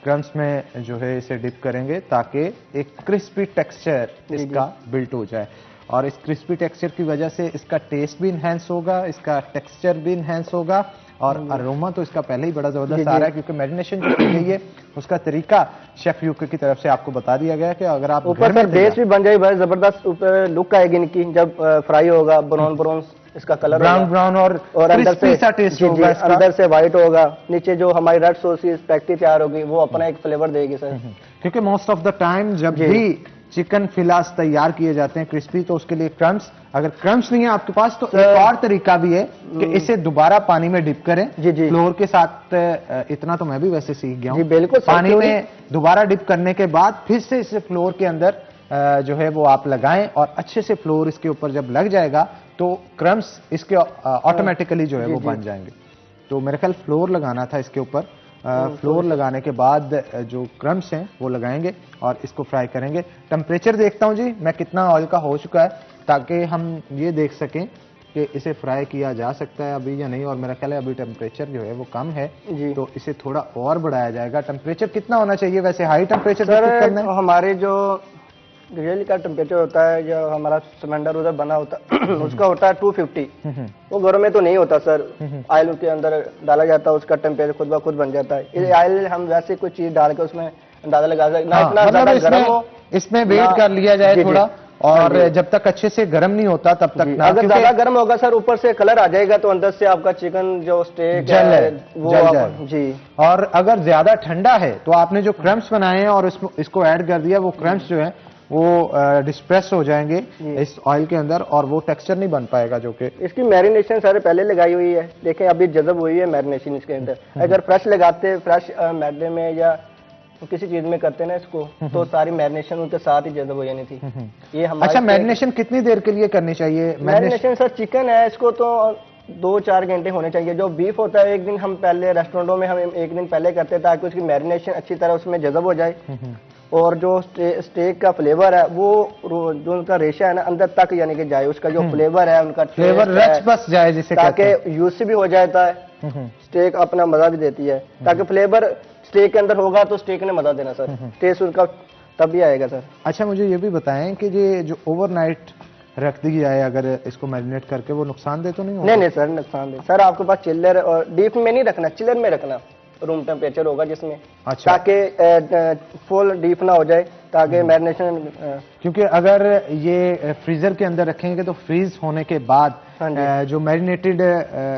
क्रम्स में जो है इसे डिप करेंगे, ताकि एक क्रिस्पी टेक्सचर इसका बिल्ट हो जाए। और इस क्रिस्पी टेक्सचर की वजह से इसका टेस्ट भी इनहेंस होगा, इसका टेक्सचर भी इनहेंस होगा, और अरोमा तो इसका पहले ही बड़ा जबरदस्त आ रहा है, क्योंकि मैरिनेशन जो की गई है उसका तरीका शेफ यूके की तरफ से आपको बता दिया गया है कि अगर आप ऊपर से बेस भी बन जाएगी, बड़ा जबरदस्त ऊपर लुक आएगी इनकी जब फ्राई होगा। ब्राउन इसका कलर ब्राउन और अंदर से टेस्ट होगा, अंदर से व्हाइट होगा। नीचे जो हमारी रेड सॉस की स्पेगेटी तैयार होगी, वो अपना एक फ्लेवर देगी सर। क्योंकि मोस्ट ऑफ द टाइम जब भी चिकन फिलास तैयार किए जाते हैं क्रिस्पी, तो उसके लिए क्रम्स, अगर क्रम्स नहीं है आपके पास तो एक और तरीका भी है कि इसे दोबारा पानी में डिप करें। जी जी, फ्लोर के साथ इतना तो मैं भी वैसे सीख गया हूं। बिल्कुल, पानी में दोबारा डिप करने के बाद फिर से इसे फ्लोर के अंदर जो है वो आप लगाएं, और अच्छे से फ्लोर इसके ऊपर जब लग जाएगा तो क्रम्स इसके ऑटोमेटिकली जो है वो बन जाएंगे। तो मेरे ख्याल फ्लोर लगाना था इसके ऊपर। फ्लोर लगाने के बाद जो क्रम्स हैं वो लगाएंगे और इसको फ्राई करेंगे। टेम्परेचर देखता हूं जी मैं कितना ऑयल का हो चुका है, ताकि हम ये देख सकें कि इसे फ्राई किया जा सकता है अभी या नहीं। और मेरा ख्याल है अभी टेम्परेचर जो है वो कम है, तो इसे थोड़ा और बढ़ाया जाएगा। टेम्परेचर कितना होना चाहिए वैसे? हाई टेम्परेचर करना है? हमारे जो ग्रिल का टेम्परेचर होता है, जो हमारा सिलेंडर उधर बना होता है उसका होता है 250। वो घरों में तो नहीं होता सर, ऑयल उसके अंदर डाला जाता है, उसका टेम्परेचर खुद ब खुद बन जाता है। ये ऑयल हम वैसे कोई चीज डाल के उसमें अंदाजा लगा सकते, ना इतना ज्यादा गर्म हो, इसमें वेट कर लिया जाए थोड़ा, और जब तक अच्छे से गर्म नहीं होता तब तक ना। अगर ज्यादा गर्म होगा सर, ऊपर से कलर आ जाएगा, तो अंदर से आपका चिकन जो स्टेक है वो जी। और अगर ज्यादा ठंडा है तो आपने जो क्रम्स बनाए हैं और इसको ऐड कर दिया, वो क्रम्स जो है वो डिस्प्रेस हो जाएंगे इस ऑयल के अंदर, और वो टेक्सचर नहीं बन पाएगा। जो कि इसकी मैरिनेशन सारे पहले लगाई हुई है, देखें अभी जज़ब हुई है मैरिनेशन इसके अंदर। अगर फ्रेश लगाते, फ्रेश मैदे में या किसी चीज में करते ना इसको, तो सारी मैरिनेशन उनके साथ ही जज़ब हो जानी थी। ये हमारे अच्छा, मैरिनेशन कितनी देर के लिए करनी चाहिए? मैरिनेशन सर चिकन है, इसको तो 2-4 घंटे होने चाहिए। जो बीफ होता है, एक दिन हम पहले रेस्टोरेंटों में हम एक दिन पहले करते हैं, ताकि उसकी मैरिनेशन अच्छी तरह उसमें जज़ब हो जाए, और जो स्टेक का फ्लेवर है वो जो उनका रेशा है ना अंदर तक यानी कि जाए, उसका जो फ्लेवर है उनका फ्लेवर रच बस जाए, जिसे ताकि यूज भी हो जाता है। स्टेक अपना मजा भी देती है, ताकि फ्लेवर स्टेक के अंदर होगा तो स्टेक ने मजा देना सर, टेस्ट उसका तभी आएगा सर। अच्छा, मुझे ये भी बताएं कि ये जो ओवरनाइट रख दी जाए अगर इसको मैरिनेट करके, वो नुकसानदेह तो नहीं होगा? नहीं सर, नुकसानदेह सर। आपके पास चिल्लर और डीप में नहीं रखना, चिल्लर में रखना, रूम टेम्परेचर होगा जिसमें। अच्छा। ताकि फुल डीप ना हो जाए, ताकि मैरिनेशन। क्योंकि अगर ये फ्रीजर के अंदर रखेंगे तो फ्रीज होने के बाद हाँ जी। जो मैरिनेटेड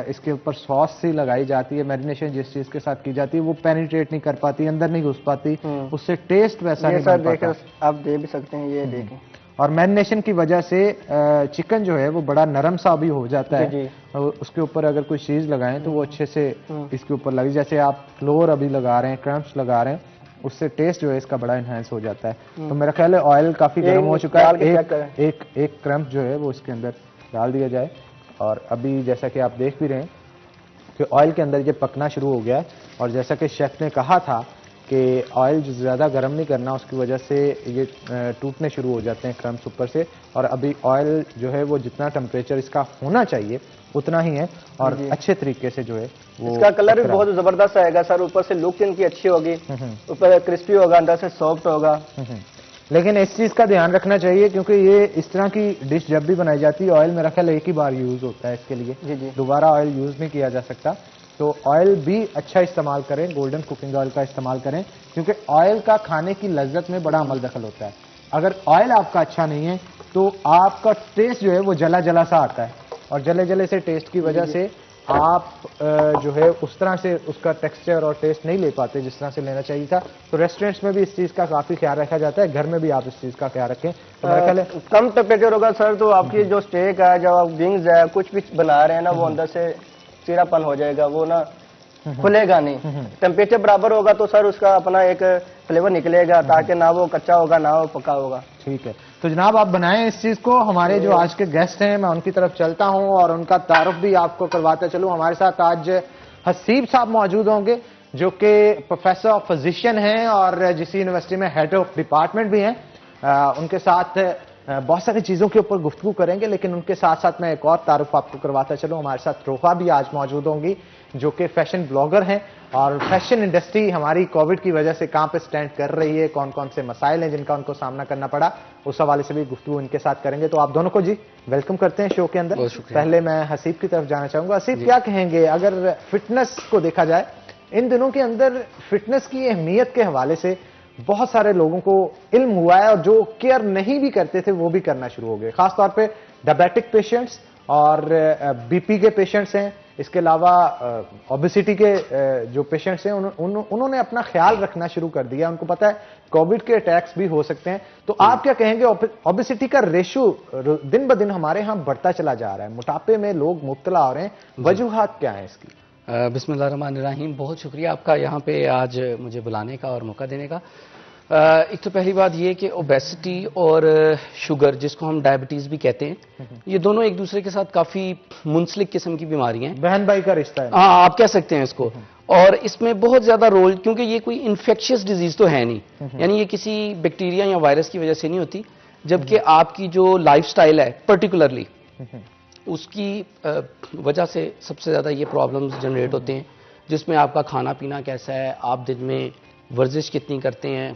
इसके ऊपर सॉस सी लगाई जाती है, मैरिनेशन जिस चीज के साथ की जाती है वो पेनिट्रेट नहीं कर पाती, अंदर नहीं घुस पाती, उससे टेस्ट वैसा ये नहीं सर बन पाता। देखें, आप दे भी सकते हैं, ये देखें। और मैरिनेशन की वजह से चिकन जो है वो बड़ा नरम सा भी हो जाता है। जी। और उसके ऊपर अगर कोई चीज लगाएं तो वो अच्छे से इसके ऊपर लगी, जैसे आप फ्लोर अभी लगा रहे हैं, क्रम्स लगा रहे हैं, उससे टेस्ट जो है इसका बड़ा इन्हांस हो जाता है। तो मेरा ख्याल है ऑयल काफी गर्म हो चुका है, एक क्रम्प जो है वो इसके अंदर डाल दिया जाए। और अभी जैसा कि आप देख भी रहे हैं कि ऑयल के अंदर ये पकना शुरू हो गया है। और जैसा कि शेफ ने कहा था कि ऑयल जो ज़्यादा गर्म नहीं करना, उसकी वजह से ये टूटने शुरू हो जाते हैं क्रम्स ऊपर से। और अभी ऑयल जो है वो जितना टेम्परेचर इसका होना चाहिए उतना ही है और अच्छे तरीके से जो है वो इसका कलर भी बहुत जबरदस्त आएगा सर, ऊपर से लुक इनकी अच्छी होगी, ऊपर क्रिस्पी होगा, अंदर से सॉफ्ट होगा। लेकिन इस चीज़ का ध्यान रखना चाहिए क्योंकि ये इस तरह की डिश जब भी बनाई जाती है ऑयल मेरा ख्याल एक ही बार यूज़ होता है इसके लिए, दोबारा ऑयल यूज़ नहीं किया जा सकता। तो ऑयल भी अच्छा इस्तेमाल करें, गोल्डन कुकिंग ऑयल का इस्तेमाल करें, क्योंकि ऑयल का खाने की लज्जत में बड़ा अमल दखल होता है। अगर ऑयल आपका अच्छा नहीं है तो आपका टेस्ट जो है वो जला जला सा आता है, और जले जले से टेस्ट की वजह से आप जो है उस तरह से उसका टेक्सचर और टेस्ट नहीं ले पाते जिस तरह से लेना चाहिए था। तो रेस्टोरेंट्स में भी इस चीज़ का काफ़ी ख्याल रखा जाता है, घर में भी आप इस चीज़ का ख्याल रखें। तो मेरा ख्याल है कम टेम्परेचर होगा सर तो आपकी जो स्टेक है, जो आप विंग्स है, कुछ भी बना रहे हैं ना, वो अंदर से चीरापन हो जाएगा, वो ना खुलेगा नहीं। टेम्परेचर बराबर होगा तो सर उसका अपना एक फ्लेवर निकलेगा, ताकि ना वो कच्चा होगा ना वो पका होगा। ठीक है, तो जनाब आप बनाएं इस चीज़ को। हमारे जो आज के गेस्ट हैं मैं उनकी तरफ चलता हूं और उनका तारुफ भी आपको करवाता चलूं। हमारे साथ आज हसीब साहब मौजूद होंगे जो कि प्रोफेसर ऑफ फिजिशियन हैं और जिस यूनिवर्सिटी में हेड ऑफ डिपार्टमेंट भी हैं। उनके साथ बहुत सारी चीज़ों के ऊपर गुफ्तगू करेंगे, लेकिन उनके साथ साथ मैं एक और तारुफ आपको करवाता चलूँ। हमारे साथ रोहा भी आज मौजूद होंगी जो कि फैशन ब्लॉगर हैं, और फैशन इंडस्ट्री हमारी कोविड की वजह से कहाँ पे स्टैंड कर रही है, कौन कौन से मसाइल हैं जिनका उनको सामना करना पड़ा, उस हवाले से भी गुफ्तगू इनके साथ करेंगे। तो आप दोनों को जी वेलकम करते हैं शो के अंदर। पहले मैं हसीब की तरफ जाना चाहूँगा। हसीब, क्या कहेंगे अगर फिटनेस को देखा जाए, इन दिनों के अंदर फिटनेस की अहमियत के हवाले से बहुत सारे लोगों को इल्म हुआ है, और जो केयर नहीं भी करते थे वो भी करना शुरू हो गए, खासतौर पे डायबिटिक पेशेंट्स और बीपी के पेशेंट्स हैं, इसके अलावा ओबेसिटी के जो पेशेंट्स हैं उन्होंने अपना ख्याल रखना शुरू कर दिया। उनको पता है कोविड के अटैक्स भी हो सकते हैं। तो आप क्या कहेंगे, ओबेसिटी का रेशो दिन ब दिन हमारे यहाँ बढ़ता चला जा रहा है, मोटापे में लोग मुब्तला हो रहे हैं, वजूहात क्या है इसकी? बिस्मिल्लाहिर्रहमानिर्रहीम, बहुत शुक्रिया आपका यहाँ पे आज मुझे बुलाने का और मौका देने का। एक तो पहली बात ये कि ओबेसिटी और शुगर, जिसको हम डायबिटीज़ भी कहते हैं, ये दोनों एक दूसरे के साथ काफ़ी मुंसलिक किस्म की बीमारियां हैं, बहन भाई का रिश्ता है। हाँ, आप कह सकते हैं इसको। और इसमें बहुत ज़्यादा रोल, क्योंकि ये कोई इन्फेक्शियस डिजीज़ तो है नहीं, यानी ये किसी बैक्टीरिया या वायरस की वजह से नहीं होती, जबकि आपकी जो लाइफस्टाइल है पर्टिकुलरली उसकी वजह से सबसे ज़्यादा ये प्रॉब्लम्स जनरेट होते हैं, जिसमें आपका खाना पीना कैसा है, आप दिन में वर्जिश कितनी करते हैं,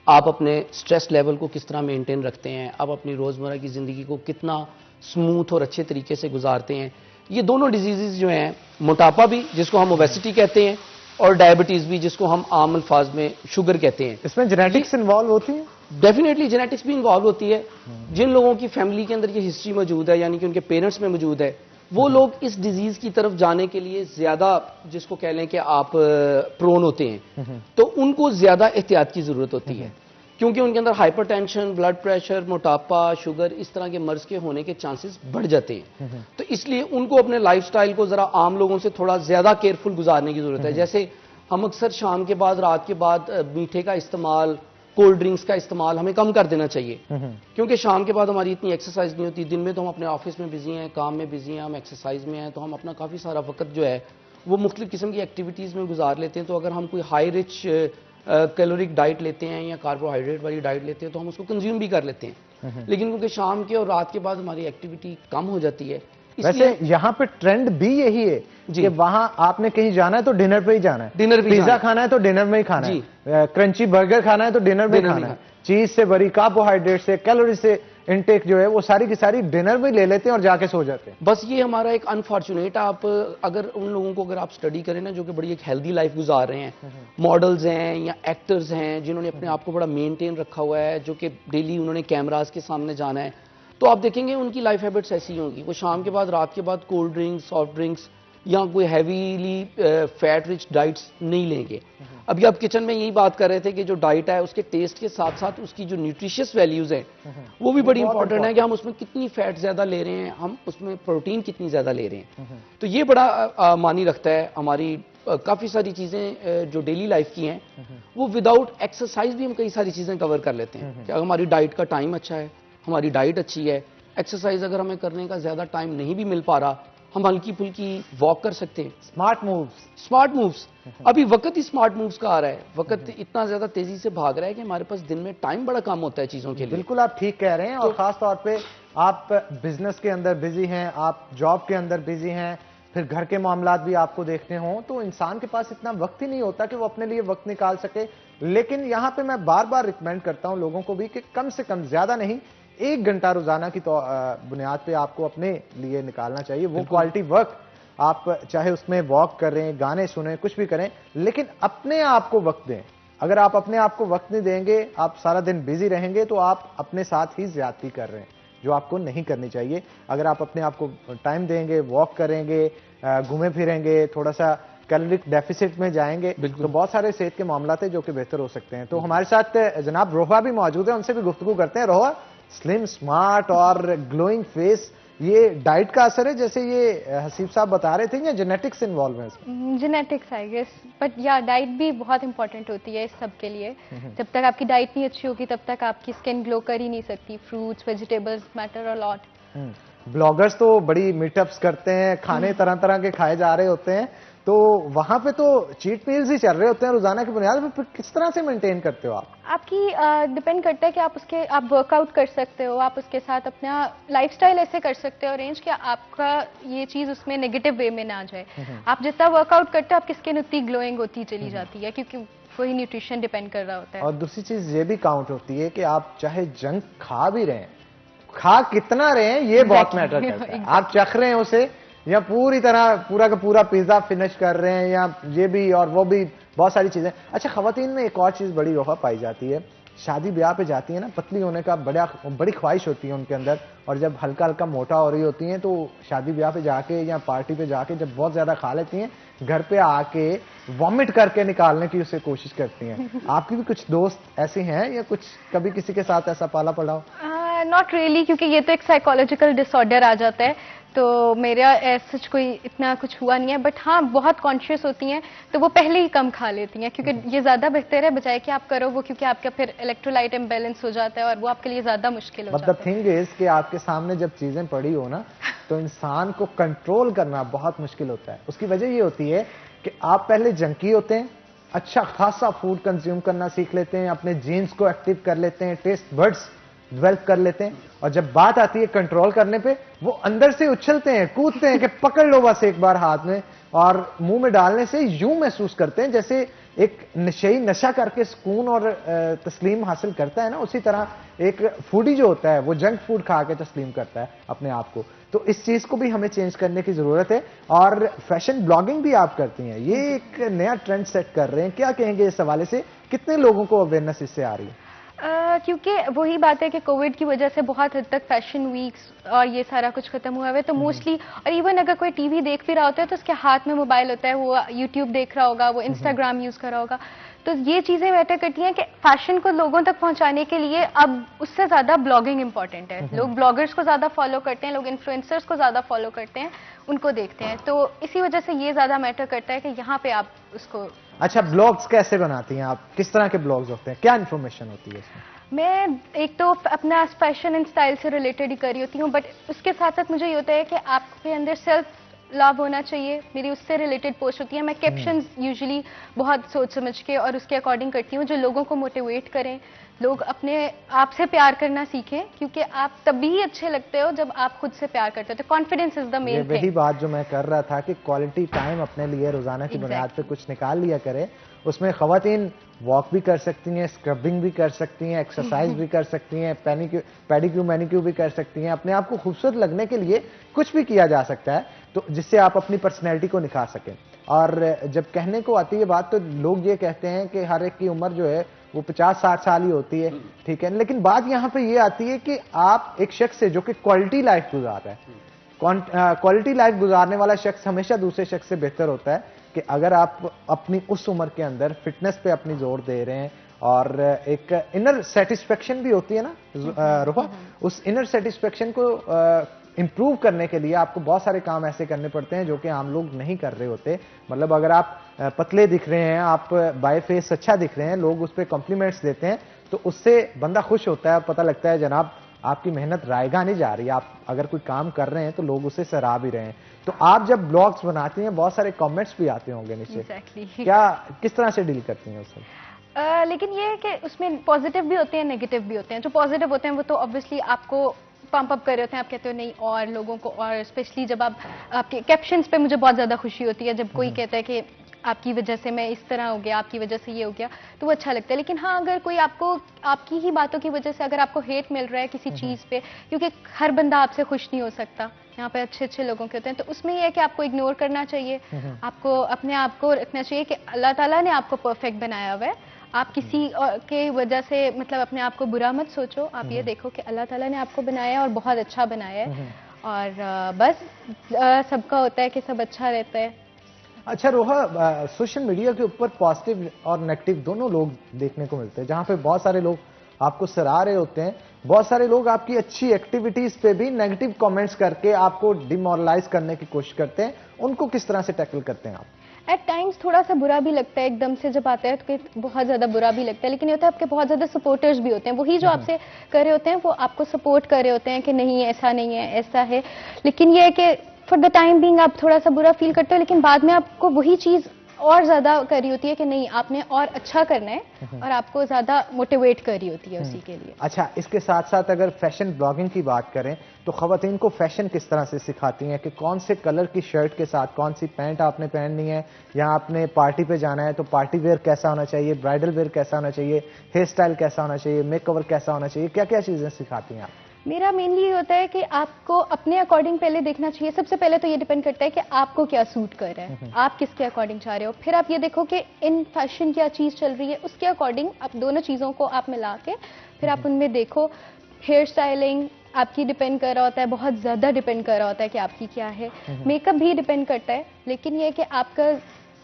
आप अपने स्ट्रेस लेवल को किस तरह मेंटेन रखते हैं, आप अपनी रोज़मर्रा की ज़िंदगी को कितना स्मूथ और अच्छे तरीके से गुजारते हैं। ये दोनों डिजीज़ जो हैं, मोटापा भी जिसको हम ओबेसिटी कहते हैं और डायबिटीज़ भी जिसको हम आम अल्फाज में शुगर कहते हैं, इसमें जेनेटिक्स इन्वॉल्व होती है? डेफिनेटली जेनेटिक्स भी इन्वॉल्व होती है। जिन लोगों की फैमिली के अंदर ये हिस्ट्री मौजूद है, यानी कि उनके पेरेंट्स में मौजूद है, वो लोग इस डिजीज की तरफ जाने के लिए ज्यादा, जिसको कह लें कि आप प्रोन होते हैं, तो उनको ज्यादा एहतियात की जरूरत होती है, क्योंकि उनके अंदर हाइपरटेंशन, ब्लड प्रेशर, मोटापा, शुगर, इस तरह के मर्ज के होने के चांसेस बढ़ जाते हैं। तो इसलिए उनको अपने लाइफस्टाइल को जरा आम लोगों से थोड़ा ज्यादा केयरफुल गुजारने की जरूरत है। जैसे हम अक्सर शाम के बाद, रात के बाद मीठे का इस्तेमाल, कोल्ड ड्रिंक्स का इस्तेमाल हमें कम कर देना चाहिए, क्योंकि शाम के बाद हमारी इतनी एक्सरसाइज नहीं होती। दिन में तो हम अपने ऑफिस में बिजी हैं, काम में बिजी हैं, हम एक्सरसाइज में हैं, तो हम अपना काफ़ी सारा वक्त जो है वो मुख्तलिफ किस्म की एक्टिविटीज़ में गुजार लेते हैं। तो अगर हम कोई हाई रिच कैलोरिक डाइट लेते हैं या कार्बोहाइड्रेट वाली डाइट लेते हैं तो हम उसको कंज्यूम भी कर लेते हैं, लेकिन क्योंकि शाम के और रात के बाद हमारी एक्टिविटी कम हो जाती है। वैसे यहाँ पे ट्रेंड भी यही है कि वहां आपने कहीं जाना है तो डिनर पे ही जाना है, डिनर पिज्जा खाना है तो डिनर में ही खाना है, क्रंची बर्गर खाना है तो डिनर में खाना है, चीज से भरी, कार्बोहाइड्रेट से, कैलोरी से इनटेक जो है वो सारी की सारी डिनर में ले लेते हैं और जाके सो जाते हैं। बस ये हमारा एक अनफॉर्चुनेट, आप अगर उन लोगों को अगर आप स्टडी करें ना, जो कि बड़ी एक हेल्दी लाइफ गुजार रहे हैं, मॉडल्स हैं या एक्टर्स हैं जिन्होंने अपने आप को बड़ा मेंटेन रखा हुआ है, जो कि डेली उन्होंने कैमरास के सामने जाना है, तो आप देखेंगे उनकी लाइफ हैबिट्स ऐसी होंगी, वो शाम के बाद, रात के बाद कोल्ड ड्रिंक्स, सॉफ्ट ड्रिंक्स या कोई हैवीली फैट रिच डाइट्स नहीं लेंगे। अभी आप किचन में यही बात कर रहे थे कि जो डाइट है उसके टेस्ट के साथ साथ उसकी जो न्यूट्रिशियस वैल्यूज हैं वो भी बड़ी इंपॉर्टेंट है कि हम उसमें कितनी फैट ज्यादा ले रहे हैं, हम उसमें प्रोटीन कितनी ज्यादा ले रहे हैं। तो ये बड़ा मानी रखता है। हमारी काफी सारी चीजें जो डेली लाइफ की हैं वो विदाउट एक्सरसाइज भी हम कई सारी चीजें कवर कर लेते हैं कि अगर हमारी डाइट का टाइम अच्छा है, हमारी डाइट अच्छी है, एक्सरसाइज अगर हमें करने का ज्यादा टाइम नहीं भी मिल पा रहा, हम हल्की फुल्की वॉक कर सकते हैं। स्मार्ट मूव्स अभी वक्त ही स्मार्ट मूव्स का आ रहा है। वक्त इतना ज्यादा तेजी से भाग रहा है कि हमारे पास दिन में टाइम बड़ा कम होता है चीजों के लिए। बिल्कुल आप ठीक कह रहे हैं। और खास तौर पे आप बिजनेस के अंदर बिजी हैं, आप जॉब के अंदर बिजी हैं, फिर घर के मामलात भी आपको देखने हों, तो इंसान के पास इतना वक्त ही नहीं होता कि वो अपने लिए वक्त निकाल सके। लेकिन यहाँ पे मैं बार बार रिकमेंड करता हूँ लोगों को भी कि कम से कम, ज्यादा नहीं, 1 घंटा रोजाना की बुनियाद पे आपको अपने लिए निकालना चाहिए। वो क्वालिटी वर्क, आप चाहे उसमें वॉक करें, गाने सुने, कुछ भी करें, लेकिन अपने आप को वक्त दें। अगर आप अपने आप को वक्त नहीं देंगे, आप सारा दिन बिजी रहेंगे, तो आप अपने साथ ही ज्यादती कर रहे हैं, जो आपको नहीं करनी चाहिए। अगर आप अपने आप को टाइम देंगे, वॉक करेंगे, घूमे फिरेंगे, थोड़ा सा कैलोरिक डेफिसिट में जाएंगे, तो बहुत सारे सेहत के मामला थे जो कि बेहतर हो सकते हैं। तो हमारे साथ जनाब रोहा भी मौजूद है, उनसे भी गुफ्तगू करते हैं। रोहा, स्लिम, स्मार्ट और ग्लोइंग फेस, ये डाइट का असर है जैसे ये हसीब साहब बता रहे थे, या जेनेटिक्स इन्वॉल्व है इसमें? जेनेटिक्स आई गेस, बट या डाइट भी बहुत इंपॉर्टेंट होती है इस सब के लिए। जब तक आपकी डाइट नहीं अच्छी होगी तब तक आपकी स्किन ग्लो कर ही नहीं सकती। Fruits, vegetables matter a lot. Bloggers तो बड़ी मीटअप्स करते हैं, खाने तरह तरह के खाए जा रहे होते हैं, तो वहां पे तो चीट मील्स ही चल रहे होते हैं रोजाना की बुनियाद पर। किस तरह से मेंटेन करते हो आप? आपकी डिपेंड करता है कि आप वर्कआउट कर सकते हो, आप उसके साथ अपना लाइफस्टाइल ऐसे कर सकते हो अरेंज कि आपका ये चीज उसमें नेगेटिव वे में ना जाए। आप जितना वर्कआउट करते हो आपकी स्किन उतनी ग्लोइंग होती चली जाती है, क्योंकि वही न्यूट्रिशन डिपेंड कर रहा होता है। और दूसरी चीज ये भी काउंट होती है कि आप चाहे जंक खा भी रहे हैं, खा कितना रहे हैं ये बहुत मैटर करता है। आप चख रहे हैं उसे, या पूरी तरह पूरा का पूरा पिज्जा फिनिश कर रहे हैं, या ये भी और वो भी, बहुत सारी चीजें। अच्छा, खवातीन में एक और चीज बड़ी रोहा पाई जाती है, शादी ब्याह पे जाती है ना, पतली होने का बड़ी ख्वाहिश होती है उनके अंदर, और जब हल्का हल्का मोटा हो रही होती हैं तो शादी ब्याह पे जाके या पार्टी पे जाके जब बहुत ज्यादा खा लेती हैं, घर पे आके वॉमिट करके निकालने की उसे कोशिश करती हैं। आपकी भी कुछ दोस्त ऐसे हैं, या कुछ कभी किसी के साथ ऐसा पाला पड़ा हो? नॉट रियली, क्योंकि ये तो एक साइकोलॉजिकल डिसऑर्डर आ जाता है, तो मेरा सच कोई इतना कुछ हुआ नहीं है। बट हाँ, बहुत कॉन्शियस होती हैं तो वो पहले ही कम खा लेती हैं, क्योंकि ये ज्यादा बेहतर है बजाय कि आप करो वो, क्योंकि आपका फिर इलेक्ट्रोलाइट इम्बैलेंस हो जाता है और वो आपके लिए ज्यादा मुश्किल हो जाता है। मतलब थिंग इज कि आपके सामने जब चीजें पड़ी हो ना, तो इंसान को कंट्रोल करना बहुत मुश्किल होता है। उसकी वजह ये होती है कि आप पहले जंकी होते हैं, अच्छा खासा फूड कंज्यूम करना सीख लेते हैं, अपने जीन्स को एक्टिव कर लेते हैं, टेस्ट बड्स डेवलप कर लेते हैं, और जब बात आती है कंट्रोल करने पे, वो अंदर से उछलते हैं, कूदते हैं कि पकड़ लो बस एक बार हाथ में, और मुंह में डालने से यूं महसूस करते हैं जैसे एक नशेई नशा करके सुकून और तस्लीम हासिल करता है ना, उसी तरह एक फूडी जो होता है वो जंक फूड खा के तस्लीम करता है अपने आप को। तो इस चीज को भी हमें चेंज करने की जरूरत है। और फैशन ब्लॉगिंग भी आप करती हैं, ये एक नया ट्रेंड सेट कर रहे हैं, क्या कहेंगे इस हवाले से? कितने लोगों को अवेयरनेस इससे आ रही है? क्योंकि वही बात है कि कोविड की वजह से बहुत हद तक फैशन वीक्स और ये सारा कुछ खत्म हुआ है, तो मोस्टली, और इवन अगर कोई टीवी देख भी रहा होता है तो उसके हाथ में मोबाइल होता है, वो यूट्यूब देख रहा होगा, वो इंस्टाग्राम यूज कर रहा होगा। तो ये चीजें मैटर करती हैं कि फैशन को लोगों तक पहुंचाने के लिए अब उससे ज्यादा ब्लॉगिंग इंपॉर्टेंट है। लोग ब्लॉगर्स को ज्यादा फॉलो करते हैं, लोग इन्फ्लुएंसर्स को ज्यादा फॉलो करते हैं, उनको देखते हैं, तो इसी वजह से ये ज्यादा मैटर करता है कि यहाँ पे आप उसको। अच्छा, ब्लॉग्स कैसे बनाती हैं आप? किस तरह के ब्लॉग्स होते हैं? क्या इन्फॉर्मेशन होती है इसमें? मैं एक तो अपना फैशन एंड स्टाइल से रिलेटेड ही कर रही होती हूँ, बट उसके साथ साथ मुझे ये होता है कि आपके अंदर सेल्फ लव होना चाहिए। मेरी उससे रिलेटेड पोस्ट होती है। मैं कैप्शंस यूजुअली बहुत सोच समझ के और उसके अकॉर्डिंग करती हूँ, जो लोगों को मोटिवेट करें, लोग अपने आप से प्यार करना सीखें, क्योंकि आप तभी अच्छे लगते हो जब आप खुद से प्यार करते हो। तो confidence is the main thing. वही बात जो मैं कर रहा था कि क्वालिटी टाइम अपने लिए रोजाना की बुनियाद पे कुछ निकाल लिया करें। उसमें खवातीन वॉक भी कर सकती हैं, स्क्रबिंग भी कर सकती हैं, एक्सरसाइज भी कर सकती हैं, पेडिक्यू मैनिक्यू भी कर सकती हैं। अपने आप को खूबसूरत लगने के लिए कुछ भी किया जा सकता है, तो जिससे आप अपनी पर्सनैलिटी को निखार सकें। और जब कहने को आती है बात, तो लोग ये कहते हैं कि हर एक की उम्र जो है वो 50-60 साल ही होती है, ठीक है। लेकिन बात यहाँ पे ये आती है कि आप एक शख्स से जो कि क्वालिटी लाइफ गुजार रहा है, क्वालिटी लाइफ गुजारने वाला शख्स हमेशा दूसरे शख्स से बेहतर होता है कि अगर आप अपनी उस उम्र के अंदर फिटनेस पे अपनी जोर दे रहे हैं और एक इनर सेटिस्फेक्शन भी होती है ना रोहा, उस इनर सेटिस्फेक्शन को इंप्रूव करने के लिए आपको बहुत सारे काम ऐसे करने पड़ते हैं जो कि आम लोग नहीं कर रहे होते। मतलब अगर आप पतले दिख रहे हैं, आप बाय फेस अच्छा दिख रहे हैं, लोग उस पर कॉम्प्लीमेंट्स देते हैं तो उससे बंदा खुश होता है, पता लगता है जनाब आपकी मेहनत रायगा नहीं जा रही, आप अगर कोई काम कर रहे हैं तो लोग उसे सराह भी रहे हैं। तो आप जब ब्लॉग्स बनाती हैं बहुत सारे कमेंट्स भी आते होंगे नीचे, क्या किस तरह से डील करती हैं उससे? लेकिन ये है कि उसमें पॉजिटिव भी होते हैं, नेगेटिव भी होते हैं। जो पॉजिटिव होते हैं वो तो ऑब्वियसली आपको पंप अप कर रहे होते हैं, आप कहते हो नहीं और लोगों को, और स्पेशली जब आप आपके कैप्शंस पे मुझे बहुत ज़्यादा खुशी होती है जब कोई कहता है कि आपकी वजह से मैं इस तरह हो गया, आपकी वजह से ये हो गया, तो वो अच्छा लगता है। लेकिन हाँ, अगर कोई आपको आपकी ही बातों की वजह से अगर आपको हेट मिल रहा है किसी चीज़ पे, क्योंकि हर बंदा आपसे खुश नहीं हो सकता, यहाँ पे अच्छे अच्छे लोगों के होते हैं, तो उसमें यह है कि आपको इग्नोर करना चाहिए, आपको अपने आप को रखना चाहिए कि अल्लाह ताला ने आपको परफेक्ट बनाया हुआ है। आप किसी के वजह से मतलब अपने आप को बुरा मत सोचो, आप ये देखो कि अल्लाह ताला ने आपको बनाया है और बहुत अच्छा बनाया है, और बस सबका होता है कि सब अच्छा रहता है। अच्छा रोहा, सोशल मीडिया के ऊपर पॉजिटिव और नेगेटिव दोनों लोग देखने को मिलते हैं, जहां पे बहुत सारे लोग आपको सराह रहे होते हैं, बहुत सारे लोग आपकी अच्छी एक्टिविटीज पे भी नेगेटिव कमेंट्स करके आपको डिमोरलाइज करने की कोशिश करते हैं, उनको किस तरह से टैकल करते हैं आप? एट टाइम्स थोड़ा सा बुरा भी लगता है, एकदम से जब आता है तो बहुत ज़्यादा बुरा भी लगता है, लेकिन ये होता है आपके बहुत ज़्यादा सपोर्टर्स भी होते हैं, वही जो आपसे कर रहे होते हैं वो आपको सपोर्ट कर रहे होते हैं कि नहीं ऐसा नहीं है, ऐसा है। लेकिन ये है कि फॉर द टाइम बीइंग आप थोड़ा सा बुरा फील करते हो, लेकिन बाद में आपको वही चीज़ और ज़्यादा करी होती है कि नहीं आपने और अच्छा करना है, और आपको ज़्यादा मोटिवेट करी होती है उसी के लिए। अच्छा, इसके साथ साथ अगर फैशन ब्लॉगिंग की बात करें तो खवातीन को फैशन किस तरह से सिखाती हैं कि कौन से कलर की शर्ट के साथ कौन सी पैंट आपने पहननी है, या आपने पार्टी पे जाना है तो पार्टी वेयर कैसा होना चाहिए, ब्राइडल वेयर कैसा होना चाहिए, हेयर स्टाइल कैसा होना चाहिए, मेक ओवर कैसा होना चाहिए, क्या क्या चीज़ें सिखाती हैं आप? मेरा मेनली ये होता है कि आपको अपने अकॉर्डिंग पहले देखना चाहिए। सबसे पहले तो ये डिपेंड करता है कि आपको क्या सूट कर रहा है, आप किसके अकॉर्डिंग चाह रहे हो। फिर आप ये देखो कि इन फैशन क्या चीज़ चल रही है, उसके अकॉर्डिंग आप दोनों चीज़ों को आप मिला के फिर आप उनमें देखो। हेयर स्टाइलिंग आपकी डिपेंड कर रहा होता है, बहुत ज़्यादा डिपेंड कर रहा होता है कि आपकी क्या है। मेकअप भी डिपेंड करता है, लेकिन ये कि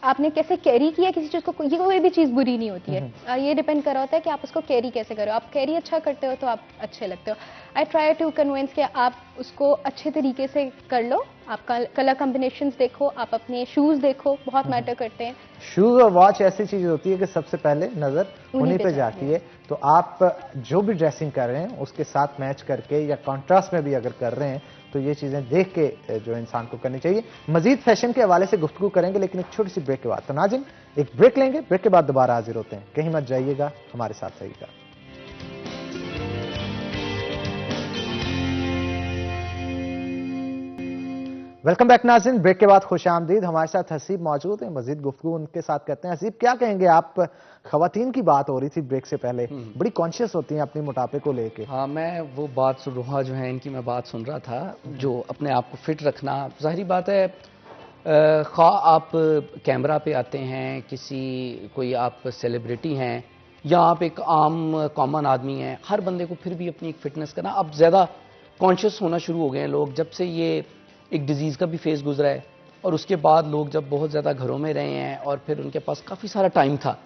आपने कैसे कैरी किया किसी चीज़ को, ये कोई भी चीज़ बुरी नहीं होती है। ये डिपेंड कर रहा होता है कि आप उसको कैरी कैसे करो। आप कैरी अच्छा करते हो तो आप अच्छे लगते हो। आई ट्राई टू कन्विंस कि आप उसको अच्छे तरीके से कर लो। आप कलर कॉम्बिनेशंस देखो, आप अपने शूज़ देखो, बहुत मैटर करते हैं। शूज़ और वॉच ऐसी चीज़ होती है कि सबसे पहले नज़र उन्हीं पे जाती है। तो आप जो भी ड्रेसिंग कर रहे हैं उसके साथ मैच करके या कॉन्ट्रास्ट में भी अगर कर रहे हैं तो ये चीज़ें देख के जो इंसान को करनी चाहिए। मजीद फैशन के हवाले से गुफ्तगू करेंगे, लेकिन एक छोटी सी ब्रेक के बाद। तो नाज़रीन, एक ब्रेक लेंगे, ब्रेक के बाद दोबारा हाजिर होते हैं। कहीं मत जाइएगा, हमारे साथ रहिएगा। वेलकम बैक नाज़रीन, ब्रेक के बाद खुश आमदीद। हमारे साथ हसीब मौजूद है, मजीद गुफ्तगू उनके साथ करते हैं। हसीब, क्या कहेंगे आप? खवातीन की बात हो रही थी ब्रेक से पहले, बड़ी कॉन्शियस होती हैं अपने मोटापे को लेके। हाँ, मैं वो बात सुन रहा जो है इनकी मैं बात सुन रहा था, जो अपने आप को फिट रखना। जाहिर बात है, खा आप कैमरा पे आते हैं, कोई आप सेलिब्रिटी हैं या आप एक आम कॉमन आदमी हैं, हर बंदे को फिर भी अपनी एक फिटनेस करना अब ज़्यादा कॉन्शियस होना शुरू हो गए हैं लोग, जब से ये एक डिजीज़ का भी फेस गुजरा है। और उसके बाद लोग जब बहुत ज़्यादा घरों में रहे हैं और फिर उनके पास काफ़ी सारा टाइम था,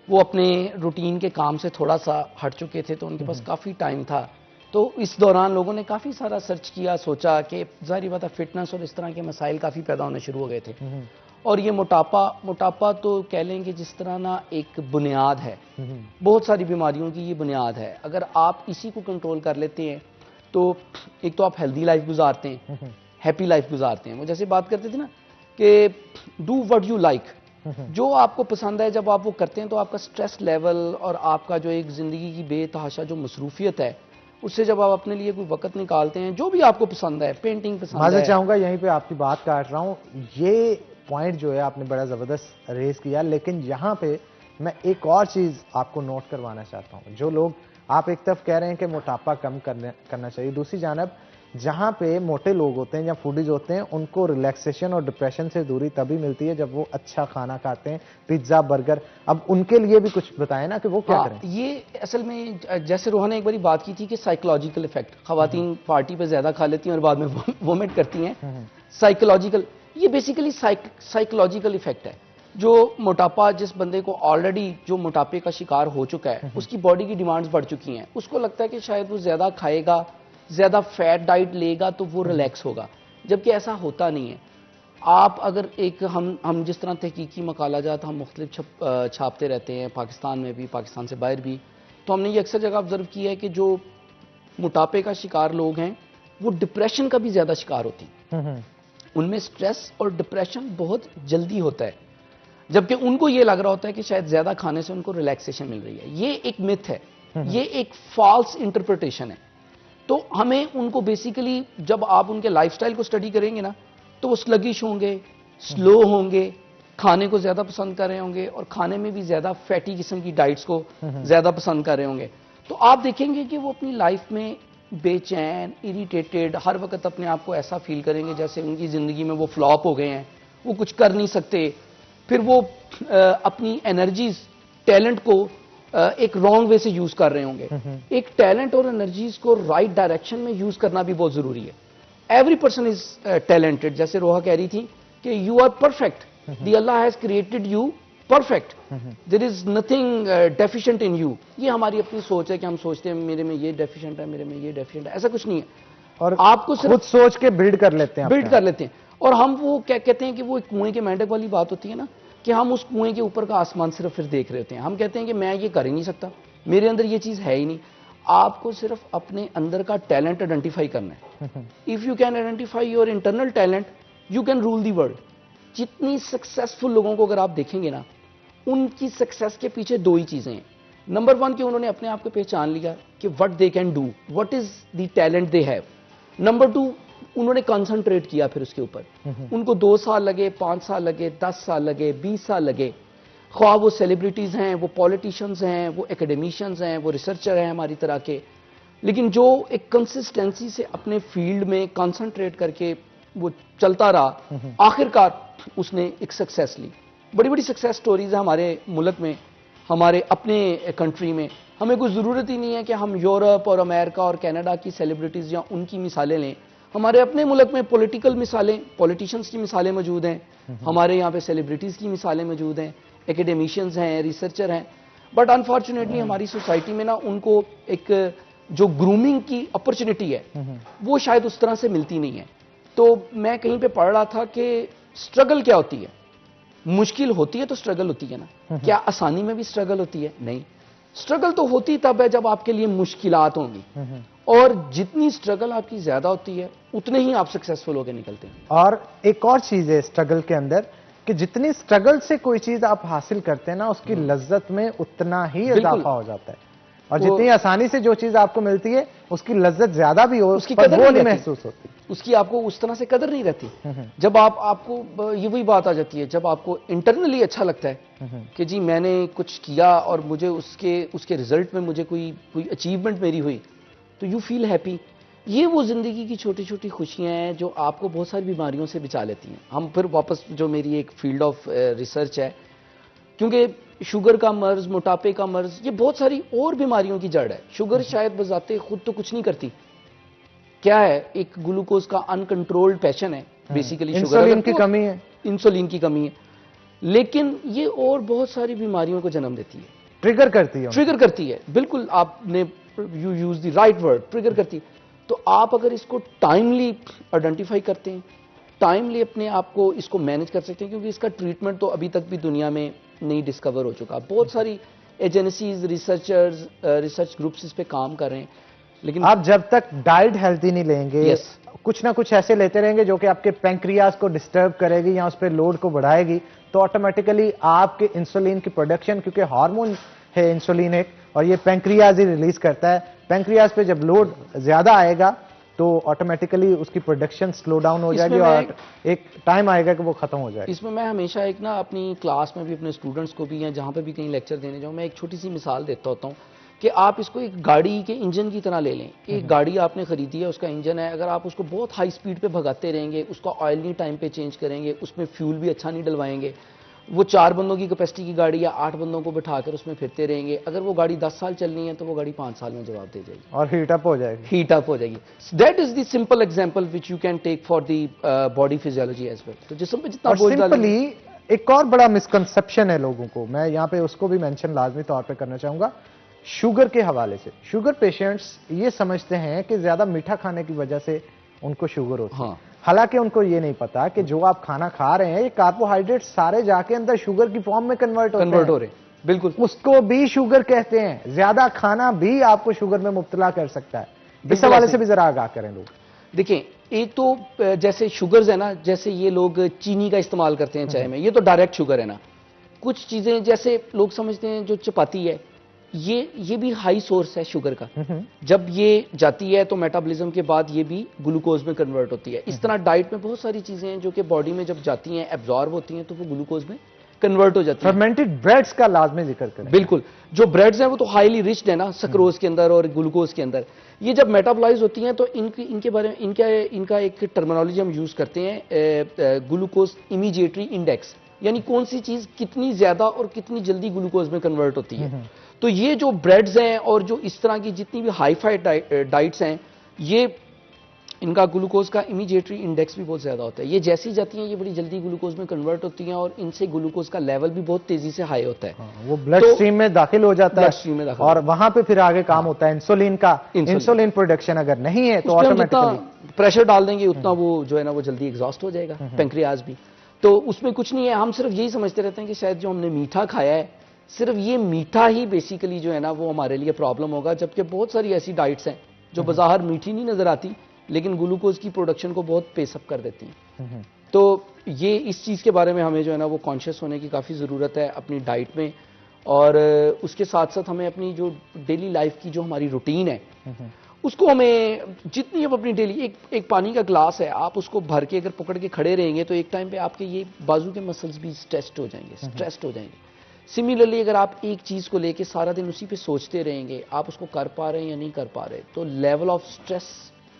वो अपने रूटीन के काम से थोड़ा सा हट चुके थे, तो उनके पास काफ़ी टाइम था। तो इस दौरान लोगों ने काफ़ी सारा सर्च किया, सोचा कि जाहिर बात है फिटनेस और इस तरह के मसाइल काफ़ी पैदा होने शुरू हो गए थे। और ये मोटापा तो कह लेंगे जिस तरह ना एक बुनियाद है, बहुत सारी बीमारियों की ये बुनियाद है। अगर आप इसी को कंट्रोल कर लेते हैं तो एक तो आप हेल्दी लाइफ गुजारते हैं, हैप्पी लाइफ गुजारते हैं। वो जैसे बात करते थे ना कि डू व्हाट यू लाइक, जो आपको पसंद है जब आप वो करते हैं तो आपका स्ट्रेस लेवल और आपका जो एक ज़िंदगी की बेतहाशा जो मसरूफियत है, उससे जब आप अपने लिए कोई वक्त निकालते हैं, जो भी आपको पसंद है, पेंटिंग पसंद है। मैं चाहूँगा यहीं पे आपकी बात काट रहा हूँ, ये पॉइंट जो है आपने बड़ा ज़बरदस्त रेज किया, लेकिन यहाँ पे मैं एक और चीज़ आपको नोट करवाना चाहता हूँ। जो लोग, आप एक तरफ कह रहे हैं कि मोटापा कम करना चाहिए, दूसरी जानब जहां पे मोटे लोग होते हैं या फूडीज होते हैं उनको रिलैक्सेशन और डिप्रेशन से दूरी तभी मिलती है जब वो अच्छा खाना खाते हैं, पिज्जा बर्गर। अब उनके लिए भी कुछ बताएं ना कि वो क्या करें। ये असल में जैसे रोहन ने एक बारी बात की थी कि साइकोलॉजिकल इफेक्ट, खवातीन पार्टी पे ज्यादा खा लेती हैं और बाद में वोमिट करती हैं। साइकोलॉजिकल, ये बेसिकली साइकोलॉजिकल इफेक्ट है। जो मोटापा, जिस बंदे को ऑलरेडी जो मोटापे का शिकार हो चुका है, उसकी बॉडी की डिमांड्स बढ़ चुकी हैं, उसको लगता है कि शायद वो ज्यादा खाएगा, ज्यादा फैट डाइट लेगा तो वो रिलैक्स होगा, जबकि ऐसा होता नहीं है। आप अगर एक हम जिस तरह तहकीकी मकाला जात हम मुख्तलिफ छापते रहते हैं, पाकिस्तान में भी, पाकिस्तान से बाहर भी, तो हमने ये अक्सर जगह ऑब्जर्व किया है कि जो मोटापे का शिकार लोग हैं वो डिप्रेशन का भी ज्यादा शिकार होती हैं। उनमें स्ट्रेस और डिप्रेशन बहुत जल्दी होता है, जबकि उनको ये लग रहा होता है कि शायद ज्यादा खाने से उनको रिलैक्सेशन मिल रही है। ये एक मिथ है, ये एक फॉल्स इंटरप्रिटेशन है। तो हमें उनको बेसिकली, जब आप उनके लाइफस्टाइल को स्टडी करेंगे ना, तो वो स्लगिश होंगे, स्लो होंगे, खाने को ज्यादा पसंद कर रहे होंगे और खाने में भी ज्यादा फैटी किस्म की डाइट्स को ज्यादा पसंद कर रहे होंगे। तो आप देखेंगे कि वो अपनी लाइफ में बेचैन, इरिटेटेड, हर वक्त अपने आप को ऐसा फील करेंगे जैसे उनकी जिंदगी में वो फ्लॉप हो गए हैं, वो कुछ कर नहीं सकते। फिर वो अपनी एनर्जीज, टैलेंट को एक रॉन्ग वे से यूज कर रहे होंगे। एक टैलेंट और एनर्जीज को राइट डायरेक्शन में यूज करना भी बहुत जरूरी है। Every person is talented. जैसे रोहा कह रही थी कि you are perfect, the Allah has created you perfect, there is nothing deficient in you. ये हमारी अपनी सोच है कि हम सोचते हैं मेरे में ये डेफिशिएंट है, मेरे में ये डेफिशिएंट है। ऐसा कुछ नहीं है। और आपको खुद सोच के बिल्ड कर लेते हैं, बिल्ड कर लेते हैं। और हम वो क्या कहते हैं कि वो एक कुएं के मेंढक वाली बात होती है ना, कि हम उस कुएं के ऊपर का आसमान सिर्फ फिर देख रहे होते हैं। हम कहते हैं कि मैं ये कर ही नहीं सकता, मेरे अंदर ये चीज है ही नहीं। आपको सिर्फ अपने अंदर का टैलेंट आइडेंटिफाई करना है। If you can identify your internal talent, you can rule the world. जितनी सक्सेसफुल लोगों को अगर आप देखेंगे ना, उनकी सक्सेस के पीछे दो ही चीजें हैं। नंबर वन, कि उन्होंने अपने आप को पहचान लिया कि what they can do, what is the talent they have. Number two, उन्होंने कंसंट्रेट किया फिर उसके ऊपर। उनको 2 साल लगे, 5 साल लगे, 10 साल लगे, 20 साल लगे। ख्वाह वो सेलिब्रिटीज हैं, वो पॉलिटिशियंस हैं, वो एकेडमिशियंस हैं, वो रिसर्चर हैं हमारी तरह के, लेकिन जो एक कंसिस्टेंसी से अपने फील्ड में कंसंट्रेट करके वो चलता रहा, आखिरकार उसने एक सक्सेस ली। बड़ी बड़ी सक्सेस स्टोरीज है हमारे मुल्क में, हमारे अपने कंट्री में। हमें कोई ज़रूरत ही नहीं है कि हम यूरोप और अमेरिका और कनाडा की सेलिब्रिटीज़ या उनकी मिसालें लें। हमारे अपने मुल्क में पॉलिटिकल मिसालें, पॉलिटिशियंस की मिसालें मौजूद हैं, हमारे यहाँ पे सेलिब्रिटीज़ की मिसालें मौजूद हैं, एकेडमिशियंस हैं, रिसर्चर हैं। बट अनफॉर्चुनेटली हमारी सोसाइटी में ना उनको एक जो ग्रूमिंग की अपॉर्चुनिटी है वो शायद उस तरह से मिलती नहीं है। तो मैं कहीं पे पढ़ रहा था कि स्ट्रगल क्या होती है। मुश्किल होती है तो स्ट्रगल होती है ना, क्या आसानी में भी स्ट्रगल होती है? नहीं। स्ट्रगल तो होती तब है जब आपके लिए मुश्किलात होंगी, और जितनी स्ट्रगल आपकी ज्यादा होती है उतने ही आप सक्सेसफुल होकर निकलते हैं। और एक और चीज है स्ट्रगल के अंदर कि जितनी स्ट्रगल से कोई चीज आप हासिल करते हैं ना, उसकी लज्जत में उतना ही इजाफा हो जाता है। और जितनी आसानी से जो चीज आपको मिलती है उसकी लज्जत ज्यादा भी हो, उसकी पर कदर वो नहीं नहीं रहती। महसूस होती, उसकी आपको उस तरह से कदर नहीं रहती। जब आपको ये वही बात आ जाती है, जब आपको इंटरनली अच्छा लगता है कि जी मैंने कुछ किया और मुझे उसके रिजल्ट में मुझे कोई अचीवमेंट मेरी हुई, तो यू फील हैप्पी। ये वो जिंदगी की छोटी छोटी खुशियां हैं जो आपको बहुत सारी बीमारियों से बचा लेती हैं। हम फिर वापस, जो मेरी एक फील्ड ऑफ रिसर्च है, क्योंकि शुगर का मर्ज, मोटापे का मर्ज, ये बहुत सारी और बीमारियों की जड़ है। शुगर शायद बजाते खुद तो कुछ नहीं करती, क्या है, एक ग्लूकोज का अनकंट्रोल्ड पैशन है बेसिकली। शुगर इंसुलिन की कमी है, इंसुलिन की कमी है, लेकिन ये और बहुत सारी बीमारियों को जन्म देती है, ट्रिगर करती है। बिल्कुल, आपने you use the right word, trigger करती है। तो आप अगर इसको टाइमली आइडेंटिफाई करते हैं, टाइमली अपने आप को इसको मैनेज कर सकते हैं, क्योंकि इसका ट्रीटमेंट तो अभी तक भी दुनिया में नहीं डिस्कवर हो चुका। बहुत सारी एजेंसीज, रिसर्चर्स, रिसर्च ग्रुप्स इस पे काम कर रहे हैं, लेकिन आप जब तक डाइट हेल्थी नहीं लेंगे, कुछ ना कुछ ऐसे लेते रहेंगे जो कि आपके पैंक्रियाज को डिस्टर्ब करेगी या उस पर लोड को बढ़ाएगी, तो ऑटोमेटिकली आपके इंसुलिन की प्रोडक्शन, क्योंकि हार्मोन है इंसुलिन एक, और ये पैंक्रियाज ही रिलीज करता है, पैंक्रियाज पे जब लोड ज्यादा आएगा तो ऑटोमेटिकली उसकी प्रोडक्शन स्लो डाउन हो जाएगी और एक टाइम आएगा कि वो खत्म हो जाएगा। इसमें मैं हमेशा एक ना अपनी क्लास में भी अपने स्टूडेंट्स को भी, या जहाँ पे भी कहीं लेक्चर देने जाऊँ, मैं एक छोटी सी मिसाल देता होता हूँ। कि आप इसको एक गाड़ी के इंजन की तरह ले लें। एक गाड़ी आपने खरीदी है, उसका इंजन है, अगर आप उसको बहुत हाई स्पीड पे भगाते रहेंगे, उसका ऑयल नहीं टाइम पे चेंज करेंगे, उसमें फ्यूल भी अच्छा नहीं डलवाएंगे, वो 4 बंदों की कैपेसिटी की गाड़ी या 8 बंदों को बिठाकर उसमें फिरते रहेंगे, अगर वो गाड़ी 10 साल चलनी है तो वो गाड़ी 5 साल में जवाब दे जाएगी और हीट अप हो जाएगी। हीट अप हो जाएगी। That is the simple example which you can take for the body physiology as well. तो जिस्म पे जितना बोझ डालेंगे। सिंपली एक और बड़ा मिसकंसेप्शन है लोगों को, मैं यहाँ पे उसको भी मेंशन लाजमी तौर पे करना चाहूंगा, शुगर के हवाले से। शुगर पेशेंट्स ये समझते हैं कि ज्यादा मीठा खाने की वजह से उनको शुगर होती है। हाँ। हालांकि उनको ये नहीं पता कि जो आप खाना खा रहे हैं ये कार्बोहाइड्रेट सारे जाके अंदर शुगर की फॉर्म में कन्वर्ट हो रहे बिल्कुल, उसको भी शुगर कहते हैं। ज्यादा खाना भी आपको शुगर में मुब्तला कर सकता है। इस हवाले से भी जरा आगाह करें लोग। देखिए, एक तो जैसे शुगर्स है ना, जैसे ये लोग चीनी का इस्तेमाल करते हैं चाय में, ये तो डायरेक्ट शुगर है ना। कुछ चीजें जैसे लोग समझते हैं जो चपाती है, ये भी हाई सोर्स है शुगर का। जब ये जाती है तो मेटाबॉलिज्म के बाद ये भी ग्लूकोज में कन्वर्ट होती है। इस तरह डाइट में बहुत सारी चीजें हैं जो कि बॉडी में जब जाती हैं, एब्जॉर्ब होती हैं, तो वो ग्लूकोज में कन्वर्ट हो जाती है। फर्मेंटेड ब्रेड्स का लाजमी जिक्र करें। बिल्कुल, जो ब्रेड्स हैं वो तो हाईली रिच्ड है ना सक्रोज के अंदर और ग्लूकोज के अंदर। ये जब मेटाबॉलाइज होती हैं तो इनके बारे में इनका एक टर्मिनोलॉजी हम यूज करते हैं, ग्लूकोज इमीडिएटरी इंडेक्स, यानी कौन सी चीज कितनी ज्यादा और कितनी जल्दी ग्लूकोज में कन्वर्ट होती है। तो ये जो ब्रेड्स हैं और जो इस तरह की जितनी भी हाई फाइट डाइट्स हैं, ये इनका ग्लूकोज का इमीडिएटरी इंडेक्स भी बहुत ज्यादा होता है। ये जैसी जाती हैं ये बड़ी जल्दी ग्लूकोज में कन्वर्ट होती हैं और इनसे ग्लूकोज का लेवल भी बहुत तेजी से हाई होता है। वो ब्लड स्ट्रीम में दाखिल हो जाता है और वहां पे फिर आगे काम होता है इंसुलिन का। इंसुलिन प्रोडक्शन अगर नहीं है तो ऑटोमेटिकली प्रेशर डाल देंगे, उतना वो जो है ना वो जल्दी एग्जॉस्ट हो जाएगा, पेंक्रियाज भी। तो उसमें कुछ नहीं है। हम सिर्फ यही समझते रहते हैं कि शायद जो हमने मीठा खाया है, सिर्फ ये मीठा ही बेसिकली जो है ना वो हमारे लिए प्रॉब्लम होगा, जबकि बहुत सारी ऐसी डाइट्स हैं जो बाहर मीठी नहीं नजर आती लेकिन ग्लूकोज की प्रोडक्शन को बहुत पेसअप कर देती हैं। तो ये इस चीज के बारे में हमें जो है ना वो कॉन्शियस होने की काफी जरूरत है अपनी डाइट में। और उसके साथ साथ हमें अपनी जो डेली लाइफ की जो हमारी रूटीन है उसको हमें जितनी अब अपनी डेली एक पानी का ग्लास है, आप उसको भर के अगर पकड़ के खड़े रहेंगे तो एक टाइम पे आपके ये बाजू के मसल्स भी स्ट्रेस्ड हो जाएंगे। सिमिलरली अगर आप एक चीज को लेके सारा दिन उसी पे सोचते रहेंगे, आप उसको कर पा रहे हैं या नहीं कर पा रहे, तो लेवल ऑफ स्ट्रेस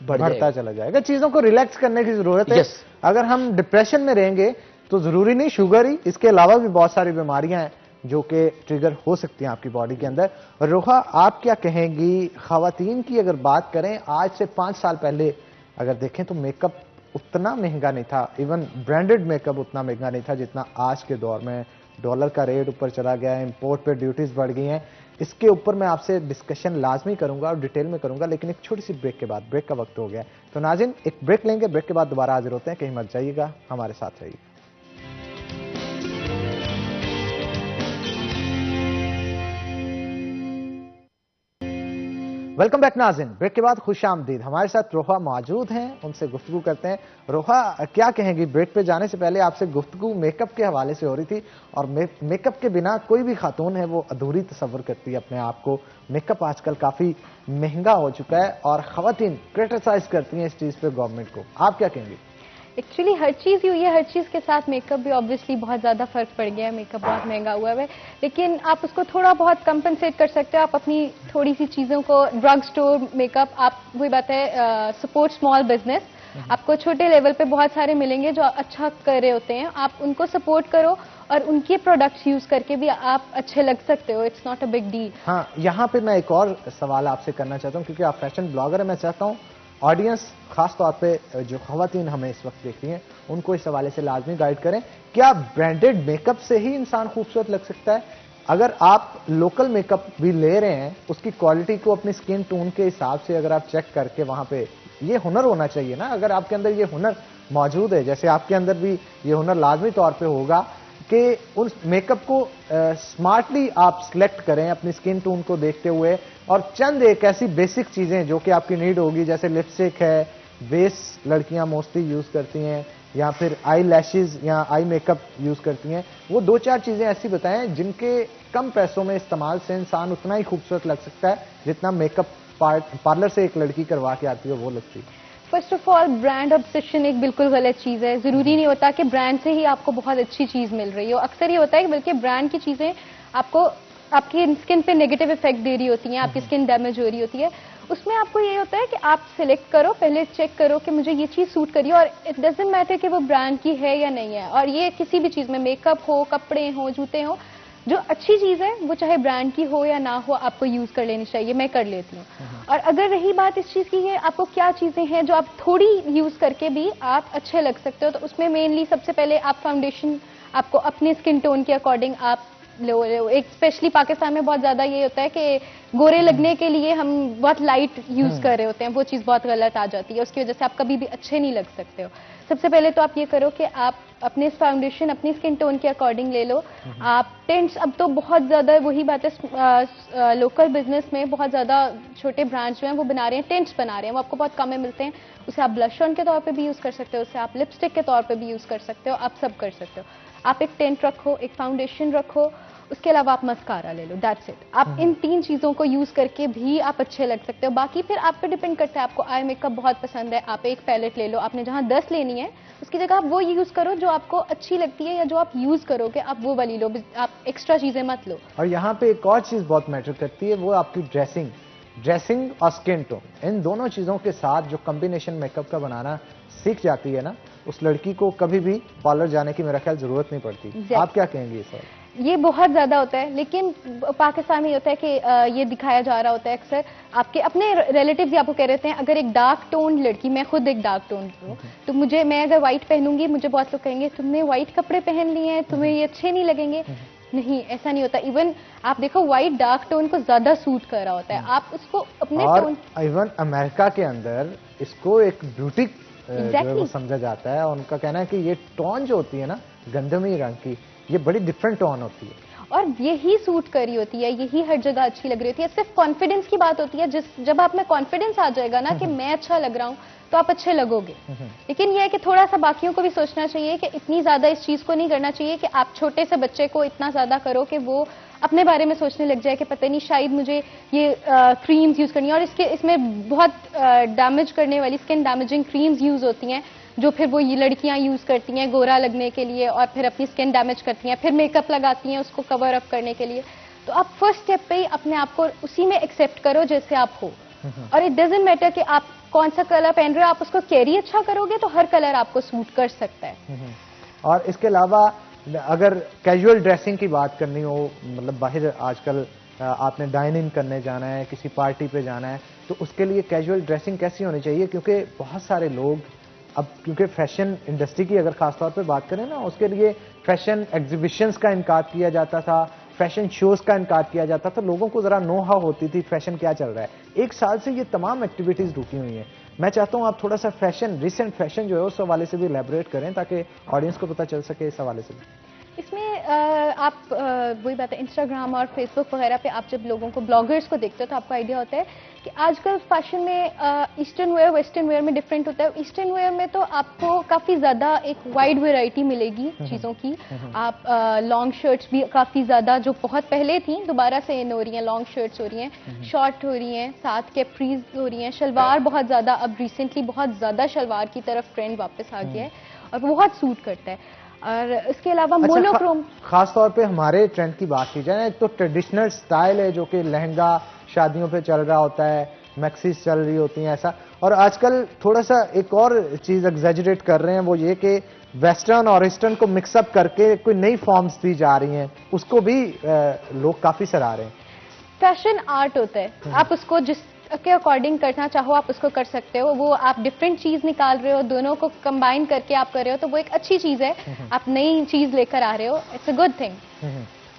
बढ़ता चला जाएगा। चीजों को रिलैक्स करने की जरूरत है। अगर हम डिप्रेशन में रहेंगे तो जरूरी नहीं शुगर ही, इसके अलावा भी बहुत सारी बीमारियां हैं जो कि ट्रिगर हो सकती हैं आपकी बॉडी के अंदर। रोहा, आप क्या कहेंगी, खवातीन की अगर बात करें, आज से 5 साल पहले अगर देखें तो मेकअप उतना महंगा नहीं था, इवन ब्रांडेड मेकअप उतना महंगा नहीं था जितना आज के दौर में। डॉलर का रेट ऊपर चला गया है, इंपोर्ट पे ड्यूटीज बढ़ गई हैं। इसके ऊपर मैं आपसे डिस्कशन लाजमी करूंगा और डिटेल में करूंगा, लेकिन एक छोटी सी ब्रेक के बाद, ब्रेक का वक्त हो गया है। तो नाज़रीन एक ब्रेक लेंगे, ब्रेक के बाद दोबारा हाजिर होते हैं। कहीं मत जाइएगा, हमारे साथ रहिए। वेलकम बैक नाज़रीन, ब्रेक के बाद खुश आमदीद। हमारे साथ रोहा मौजूद हैं, उनसे गुफ्तगू करते हैं। रोहा, क्या कहेंगी, ब्रेक पे जाने से पहले आपसे गुफ्तगू मेकअप के हवाले से हो रही थी और मेकअप के बिना कोई भी खातून है वो अधूरी तस्वर करती है अपने आप को। मेकअप आजकल काफ़ी महंगा हो चुका है और ख़वातीन क्रिटिसाइज करती हैं इस चीज़ पे गवर्नमेंट को, आप क्या कहेंगी? एक्चुअली हर चीज़ ही हुई है, हर चीज़ के साथ मेकअप भी ऑब्वियसली बहुत ज़्यादा फ़र्क पड़ गया है। मेकअप बहुत महंगा हुआ है, लेकिन आप उसको थोड़ा बहुत कंपनसेट कर सकते हो। आप अपनी थोड़ी सी चीज़ों को, ड्रग स्टोर मेकअप, आप वही बात है, सपोर्ट स्मॉल बिजनेस। आपको छोटे लेवल पे बहुत सारे मिलेंगे जो अच्छा कर रहे होते हैं, आप उनको सपोर्ट करो और उनके प्रोडक्ट्स यूज़ करके भी आप अच्छे लग सकते हो। It's not a big deal. हाँ, यहाँ पे मैं एक और सवाल आपसे करना चाहता हूँ, क्योंकि आप फैशन ब्लॉगर है, मैं चाहता हूँ ऑडियंस खास तौर पे जो खवातीन हमें इस वक्त देख रही हैं उनको इस हवाले से लाजमी गाइड करें। क्या ब्रांडेड मेकअप से ही इंसान खूबसूरत लग सकता है? अगर आप लोकल मेकअप भी ले रहे हैं, उसकी क्वालिटी को अपनी स्किन टोन के हिसाब से अगर आप चेक करके, वहां पे ये हुनर होना चाहिए ना। अगर आपके अंदर ये हुनर मौजूद है, जैसे आपके अंदर भी ये हुनर लाजमी तौर पर होगा कि उस मेकअप को स्मार्टली आप सिलेक्ट करें अपनी स्किन टोन को देखते हुए, और चंद एक ऐसी बेसिक चीजें जो कि आपकी नीड होगी, जैसे लिपस्टिक है, बेस लड़कियां मोस्टली यूज करती हैं, या फिर आई लैशेज या आई मेकअप यूज करती हैं, वो 2-4 चीजें ऐसी बताएं जिनके कम पैसों में इस्तेमाल से इंसान उतना ही खूबसूरत लग सकता है जितना मेकअप पार्लर से एक लड़की करवा के आती है वो लगती है। First of all, brand obsession एक बिल्कुल गलत चीज़ है। ज़रूरी नहीं होता कि ब्रांड से ही आपको बहुत अच्छी चीज़ मिल रही हो। अक्सर ये होता है कि बल्कि ब्रांड की चीज़ें आपको आपकी स्किन पे नेगेटिव इफेक्ट दे रही होती हैं, आपकी स्किन डैमेज हो रही होती है, उसमें आपको ये होता है कि आप सिलेक्ट करो, पहले चेक करो कि मुझे ये चीज़ सूट करी है, और इट डजंट मैटर कि वो ब्रांड की है या नहीं है। और ये किसी भी चीज़ में, मेकअप हो, कपड़े हो, जूते हो, जो अच्छी चीज़ है वो चाहे ब्रांड की हो या ना हो, आपको यूज़ कर लेनी चाहिए। मैं कर लेती हूँ। और अगर रही बात इस चीज़ की है आपको क्या चीज़ें हैं जो आप थोड़ी यूज़ करके भी आप अच्छे लग सकते हो, तो उसमें मेनली सबसे पहले आप फाउंडेशन आपको अपने स्किन टोन के अकॉर्डिंग आप लो। एक स्पेशली पाकिस्तान में बहुत ज़्यादा ये होता है कि गोरे लगने के लिए हम बहुत लाइट यूज़ कर रहे होते हैं, वो चीज़ बहुत गलत आ जाती है, उसकी वजह से आप कभी भी अच्छे नहीं लग सकते हो। सबसे पहले तो आप ये करो कि आप अपने फाउंडेशन अपनी स्किन टोन के अकॉर्डिंग ले लो। आप टेंट्स, अब तो बहुत ज़्यादा वही बात है, लोकल बिजनेस में बहुत ज़्यादा छोटे ब्रांड्स जो हैं वो बना रहे हैं, टेंट्स बना रहे हैं, वो आपको बहुत कम में मिलते हैं। उसे आप ब्लश ऑन के तौर पे भी यूज़ कर सकते हो, उसे आप लिपस्टिक के तौर पे भी यूज़ कर सकते हो, आप सब कर सकते हो। आप एक टेंट रखो, एक फाउंडेशन रखो, उसके अलावा आप मस्कारा ले लो, दैट्स इट। आप इन 3 चीज़ों को यूज़ करके भी आप अच्छे लग सकते हो। बाकी फिर आप पे डिपेंड करता है, आपको आई मेकअप बहुत पसंद है, आप एक पैलेट ले लो, आपने जहाँ 10 लेनी है उसकी जगह आप वो यूज़ करो जो आपको अच्छी लगती है या जो आप यूज़ करोगे, आप वो वाली लो, आप एक्स्ट्रा चीज़ें मत लो। और यहाँ पे एक और चीज़ बहुत मैटर करती है, वो आपकी ड्रेसिंग और स्किन टोन। इन दोनों चीज़ों के साथ जो कॉम्बिनेशन मेकअप का बनाना सीख जाती है ना, उस लड़की को कभी भी पार्लर जाने की मेरा ख्याल जरूरत नहीं पड़ती। आप क्या कहेंगे सर? ये बहुत ज़्यादा होता है, लेकिन पाकिस्तान में ये होता है कि ये दिखाया जा रहा होता है अक्सर, आपके अपने रिलेटिव्स आपको कह रहे हैं, अगर एक डार्क टोन लड़की, मैं खुद एक डार्क टोन हूँ, तो मैं अगर व्हाइट पहनूंगी, मुझे बहुत लोग कहेंगे तुमने व्हाइट कपड़े पहन लिए हैं, तुम्हें ये अच्छे नहीं लगेंगे। नहीं, ऐसा नहीं होता। इवन आप देखो, व्हाइट डार्क टोन को ज़्यादा सूट कर रहा होता है, आप उसको अपने टोन। इवन अमेरिका के अंदर इसको एक ब्यूटी जो है वो समझा जाता है। उनका कहना है कि ये टोन जो होती है ना, गंधमी रंग की, ये बड़ी डिफरेंट टोन होती है और यही सूट करी होती है, यही हर जगह अच्छी लग रही होती है। सिर्फ कॉन्फिडेंस की बात होती है, जब आप में कॉन्फिडेंस आ जाएगा ना कि मैं अच्छा लग रहा हूँ, तो आप अच्छे लगोगे। लेकिन यह है कि थोड़ा सा बाकियों को भी सोचना चाहिए कि इतनी ज्यादा इस चीज को नहीं करना चाहिए कि आप छोटे से बच्चे को इतना ज्यादा करो कि वो अपने बारे में सोचने लग जाए कि पता नहीं शायद मुझे ये क्रीम्स यूज करनी है, और इसमें बहुत डैमेज करने वाली स्किन डैमेजिंग क्रीम्स यूज होती हैं, जो फिर वो ये लड़कियां यूज करती हैं गोरा लगने के लिए, और फिर अपनी स्किन डैमेज करती हैं, फिर मेकअप लगाती हैं उसको कवर अप करने के लिए। तो आप फर्स्ट स्टेप पे ही अपने आप को उसी में एक्सेप्ट करो जैसे आप हो, और इट डजंट मैटर कि आप कौन सा कलर पहन रहे हो, आप उसको कैरी अच्छा करोगे तो हर कलर आपको सूट कर सकता है। और इसके अलावा अगर कैजुअल ड्रेसिंग की बात करनी हो, मतलब बाहर आजकल आपने डाइन इन करने जाना है, किसी पार्टी पे जाना है, तो उसके लिए कैजुअल ड्रेसिंग कैसी होनी चाहिए? क्योंकि बहुत सारे लोग अब, क्योंकि फैशन इंडस्ट्री की अगर खास तौर पे बात करें ना, उसके लिए फैशन एग्जीबिशंस का इनकार किया जाता था, फैशन शोज का इनकार किया जाता था, लोगों को जरा नो हाउ होती थी फैशन क्या चल रहा है। 1 साल से ये तमाम एक्टिविटीज रुकी हुई हैं। मैं चाहता हूं आप थोड़ा सा फैशन, रिसेंट फैशन जो है उस हवाले से भी इलेबोरेट करें, ताकि ऑडियंस को पता चल सके इस हवाले से भी। इसमें आप वही बात है, इंस्टाग्राम और फेसबुक वगैरह पे आप जब लोगों को, ब्लॉगर्स को देखते हो, तो आपको आइडिया होता है कि आजकल फैशन में ईस्टर्न वेयर वेस्टर्न वेयर में डिफरेंट होता है। ईस्टर्न वेयर में तो आपको काफ़ी ज़्यादा एक वाइड वैरायटी मिलेगी चीज़ों की। आप लॉन्ग शर्ट्स भी काफ़ी ज़्यादा, जो बहुत पहले थी दोबारा से इन हो रही हैं, लॉन्ग शर्ट्स हो रही हैं, शॉर्ट हो रही हैं, साथ कैप्रीज हो रही हैं, शलवार बहुत ज़्यादा, अब रिसेंटली बहुत ज़्यादा शलवार की तरफ ट्रेंड वापस आ गया है और वो बहुत सूट करता है। और इसके अलावा मोनोक्रोम, खास तौर पे हमारे ट्रेंड की बात की जाए, एक तो ट्रेडिशनल स्टाइल है जो कि लहंगा शादियों पे चल रहा होता है, मैक्सीज चल रही होती हैं ऐसा, और आजकल थोड़ा सा एक और चीज एग्जैजरेट कर रहे हैं, वो ये कि वेस्टर्न और ईस्टर्न को मिक्सअप करके कोई नई फॉर्म्स दी जा रही हैं, उसको भी लोग काफी सराह रहे हैं। फैशन आर्ट होता है, आप उसको जिस के अकॉर्डिंग करना चाहो आप उसको कर सकते हो। वो आप डिफरेंट चीज निकाल रहे हो, दोनों को कंबाइन करके आप कर रहे हो, तो वो एक अच्छी चीज है। आप नई चीज लेकर आ रहे हो, इट्स अ गुड थिंग।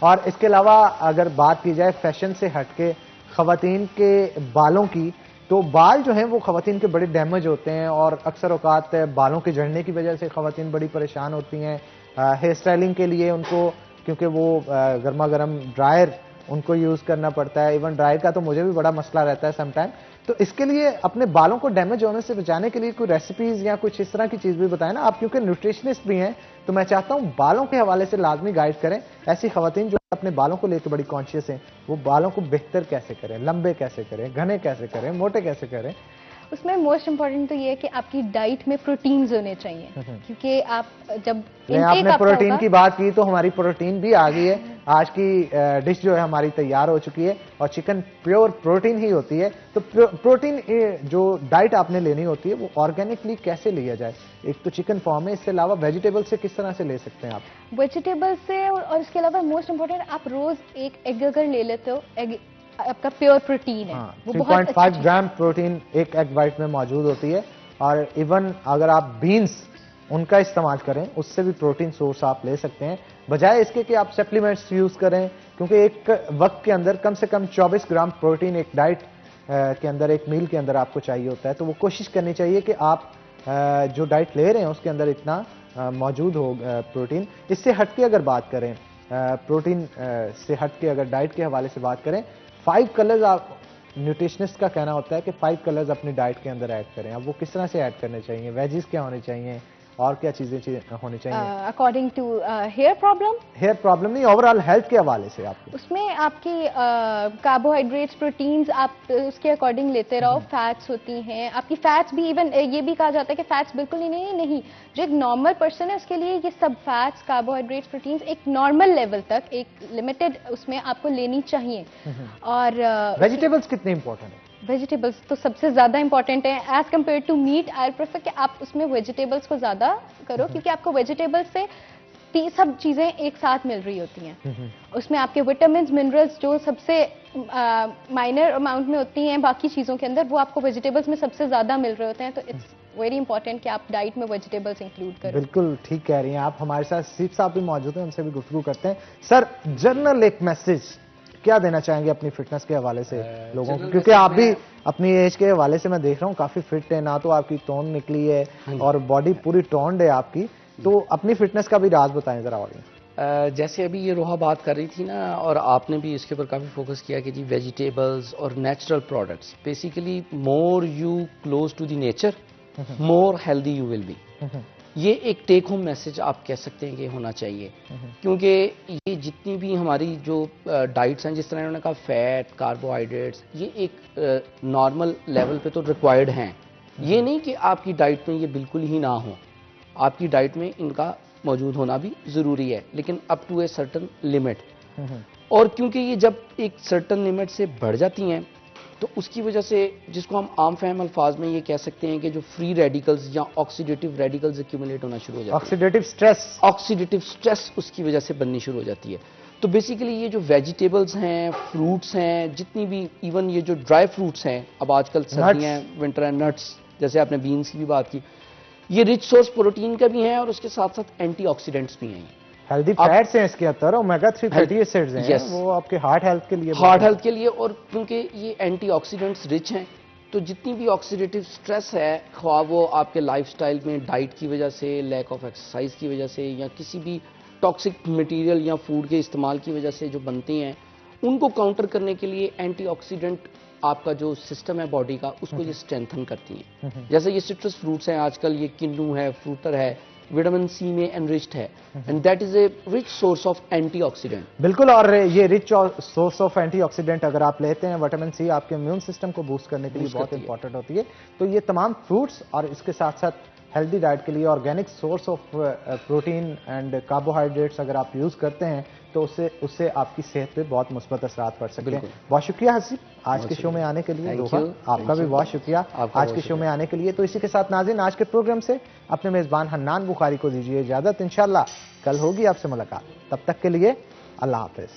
और इसके अलावा अगर बात की जाए फैशन से हटके खवातीन के बालों की, तो बाल जो हैं वो खवातीन के बड़े डैमेज होते हैं, और अक्सर औकात बालों के झड़ने की वजह से खवातीन बड़ी परेशान होती हैं। हेयर स्टाइलिंग के लिए उनको, क्योंकि वो गर्मा गर्म ड्रायर उनको यूज़ करना पड़ता है, इवन ड्रायर का तो मुझे भी बड़ा मसला रहता है समटाइम। तो इसके लिए अपने बालों को डैमेज होने से बचाने के लिए कोई रेसिपीज या कुछ इस तरह की चीज़ भी बताएं ना आप, क्योंकि न्यूट्रिशनिस्ट भी हैं, तो मैं चाहता हूं बालों के हवाले से लाजमी गाइड करें। ऐसी खवातीन जो अपने बालों को लेकर बड़ी कॉन्शियस हैं, वो बालों को बेहतर कैसे करें, लंबे कैसे करें, घने कैसे करें, मोटे कैसे करें। उसमें मोस्ट इंपॉर्टेंट तो ये है कि आपकी डाइट में प्रोटीन्स होने चाहिए, क्योंकि आप जब आपने प्रोटीन की बात की तो हमारी प्रोटीन भी आ गई है। आज की डिश जो है हमारी तैयार हो चुकी है और चिकन प्योर प्रोटीन ही होती है। तो प्रोटीन जो डाइट आपने लेनी होती है वो ऑर्गेनिकली कैसे लिया जाए? एक तो चिकन फॉर्म है, इसके अलावा वेजिटेबल से किस तरह से ले सकते हैं आप? वेजिटेबल से और इसके अलावा मोस्ट इम्पोर्टेंट, आप रोज एक एग अगर ले लेते हो, एग आपका प्योर प्रोटीन है। हाँ, वो बहुत 3.5 ग्राम प्रोटीन एक एग वाइट में मौजूद होती है। और इवन अगर आप बीन्स उनका इस्तेमाल करें उससे भी प्रोटीन सोर्स आप ले सकते हैं, बजाय इसके कि आप सप्लीमेंट्स यूज करें, क्योंकि एक वक्त के अंदर कम से कम 24 ग्राम प्रोटीन एक डाइट के अंदर, एक मील के अंदर आपको चाहिए होता है। तो वो कोशिश करनी चाहिए कि आप जो डाइट ले रहे हैं उसके अंदर इतना मौजूद हो प्रोटीन। इससे हटके अगर बात करें, प्रोटीन से हटके अगर डाइट के हवाले से बात करें, 5 कलर्स आप, न्यूट्रिशनिस्ट का कहना होता है कि 5 कलर्स अपनी डाइट के अंदर ऐड करें। अब वो किस तरह से ऐड करने चाहिए, वेजिस क्या होने चाहिए और क्या चीजें होनी चाहिए? अकॉर्डिंग टू हेयर प्रॉब्लम नहीं, ओवरऑल हेल्थ के हवाले से आपको उसमें आपकी कार्बोहाइड्रेट्स, प्रोटीन्स आप उसके अकॉर्डिंग लेते रहो। फैट्स होती हैं आपकी, फैट्स भी इवन ये भी कहा जाता है कि फैट्स बिल्कुल ही नहीं, जो एक नॉर्मल पर्सन है उसके लिए ये सब फैट्स, कार्बोहाइड्रेट्स, प्रोटीन्स एक नॉर्मल लेवल तक, एक लिमिटेड उसमें आपको लेनी चाहिए। और वेजिटेबल्स कितने इंपॉर्टेंट है? वेजिटेबल्स तो सबसे ज्यादा इंपॉर्टेंट है as compare to meat. I prefer कि आप उसमें वेजिटेबल्स को ज्यादा करो, क्योंकि आपको वेजिटेबल्स से सब चीजें एक साथ मिल रही होती हैं। उसमें आपके विटामिन, मिनरल्स जो सबसे माइनर अमाउंट में होती हैं बाकी चीजों के अंदर, वो आपको वेजिटेबल्स में सबसे ज्यादा मिल रहे होते हैं। तो इट्स वेरी इंपॉर्टेंट कि आप डाइट में वेजिटेबल्स इंक्लूड करें। बिल्कुल ठीक कह रही हैं आप। हमारे साथ सीप साहब भी मौजूद हैं, उनसे भी गुफ्तगू करते हैं। सर, जनरल एक मैसेज क्या देना चाहेंगे अपनी फिटनेस के हवाले से लोगों को, क्योंकि आप भी अपनी एज के हवाले से मैं देख रहा हूँ काफी फिट है, ना तो आपकी टोन निकली है और बॉडी पूरी टोन्ड है आपकी, तो अपनी फिटनेस का भी राज बताएं जरा। ऑडियंस जैसे अभी ये रोहा बात कर रही थी ना, और आपने भी इसके ऊपर काफ़ी फोकस किया कि जी वेजिटेबल्स और natural products, basically more you close to the nature, more healthy you will be. ये एक टेक होम मैसेज आप कह सकते हैं कि होना चाहिए, क्योंकि ये जितनी भी हमारी जो डाइट्स हैं, जिस तरह इन्होंने कहा फैट, कार्बोहाइड्रेट्स, ये एक नॉर्मल लेवल पे तो रिक्वायर्ड हैं। ये नहीं कि आपकी डाइट में ये बिल्कुल ही ना हो, आपकी डाइट में इनका मौजूद होना भी ज़रूरी है, लेकिन up to a certain limit. और क्योंकि ये जब एक सर्टन लिमिट से बढ़ जाती हैं तो उसकी वजह से, जिसको हम आम फहम अल्फाज में ये कह सकते हैं कि जो फ्री रेडिकल्स या ऑक्सीडेटिव रेडिकल्स एक्यूमुलेट होना शुरू हो जाते हैं, ऑक्सीडेटिव स्ट्रेस उसकी वजह से बननी शुरू हो जाती है। तो बेसिकली ये जो वेजिटेबल्स हैं, फ्रूट्स हैं, जितनी भी, इवन ये जो ड्राई फ्रूट्स हैं, अब आजकल सर्दियाँ हैं, विंटर है, नट्स, जैसे आपने बीन्स की भी बात की, ये रिच सोर्स प्रोटीन का भी है और उसके साथ साथ एंटीऑक्सीडेंट्स भी हैं। हेल्दी फैट्स हैं इसके अंदर, ओमेगा 3 फैटी एसिड्स हैं, वो आपके हार्ट हेल्थ के लिए, और क्योंकि ये एंटीऑक्सीडेंट्स रिच हैं, तो जितनी भी ऑक्सीडेटिव स्ट्रेस है, ख्वाह वो आपके लाइफस्टाइल में डाइट की वजह से, लैक ऑफ एक्सरसाइज की वजह से, या किसी भी टॉक्सिक मटेरियल या फूड के इस्तेमाल की वजह से जो बनती हैं, उनको काउंटर करने के लिए एंटीऑक्सीडेंट आपका जो सिस्टम है बॉडी का, उसको ये स्ट्रेंथन करती हैं। जैसे ये सिट्रस फ्रूट्स हैं आजकल, ये किन्नू है, फ्रूटर है, विटामिन सी में एनरिच्ड है, and that is a rich source of antioxidant. बिल्कुल, और ये रिच सोर्स ऑफ एंटीऑक्सीडेंट अगर आप लेते हैं, विटामिन सी आपके इम्यून सिस्टम को बूस्ट करने के लिए बहुत इंपॉर्टेंट होती है। तो ये तमाम फ्रूट्स और इसके साथ साथ हेल्दी डाइट के लिए organic source of protein and carbohydrates अगर आप यूज करते हैं तो उससे आपकी सेहत पे बहुत मुस्बत असरात पड़ सकते हैं। बहुत शुक्रिया हसीब आज के शो में आने के लिए। आपका भी बहुत शुक्रिया आज के शो में आने के लिए। तो इसी के साथ नाज़रीन, आज के प्रोग्राम से अपने मेजबान हन्नान बुखारी को दीजिए इजाजत। इंशाल्लाह कल होगी आपसे मुलाकात, तब तक के लिए अल्लाह हाफिज।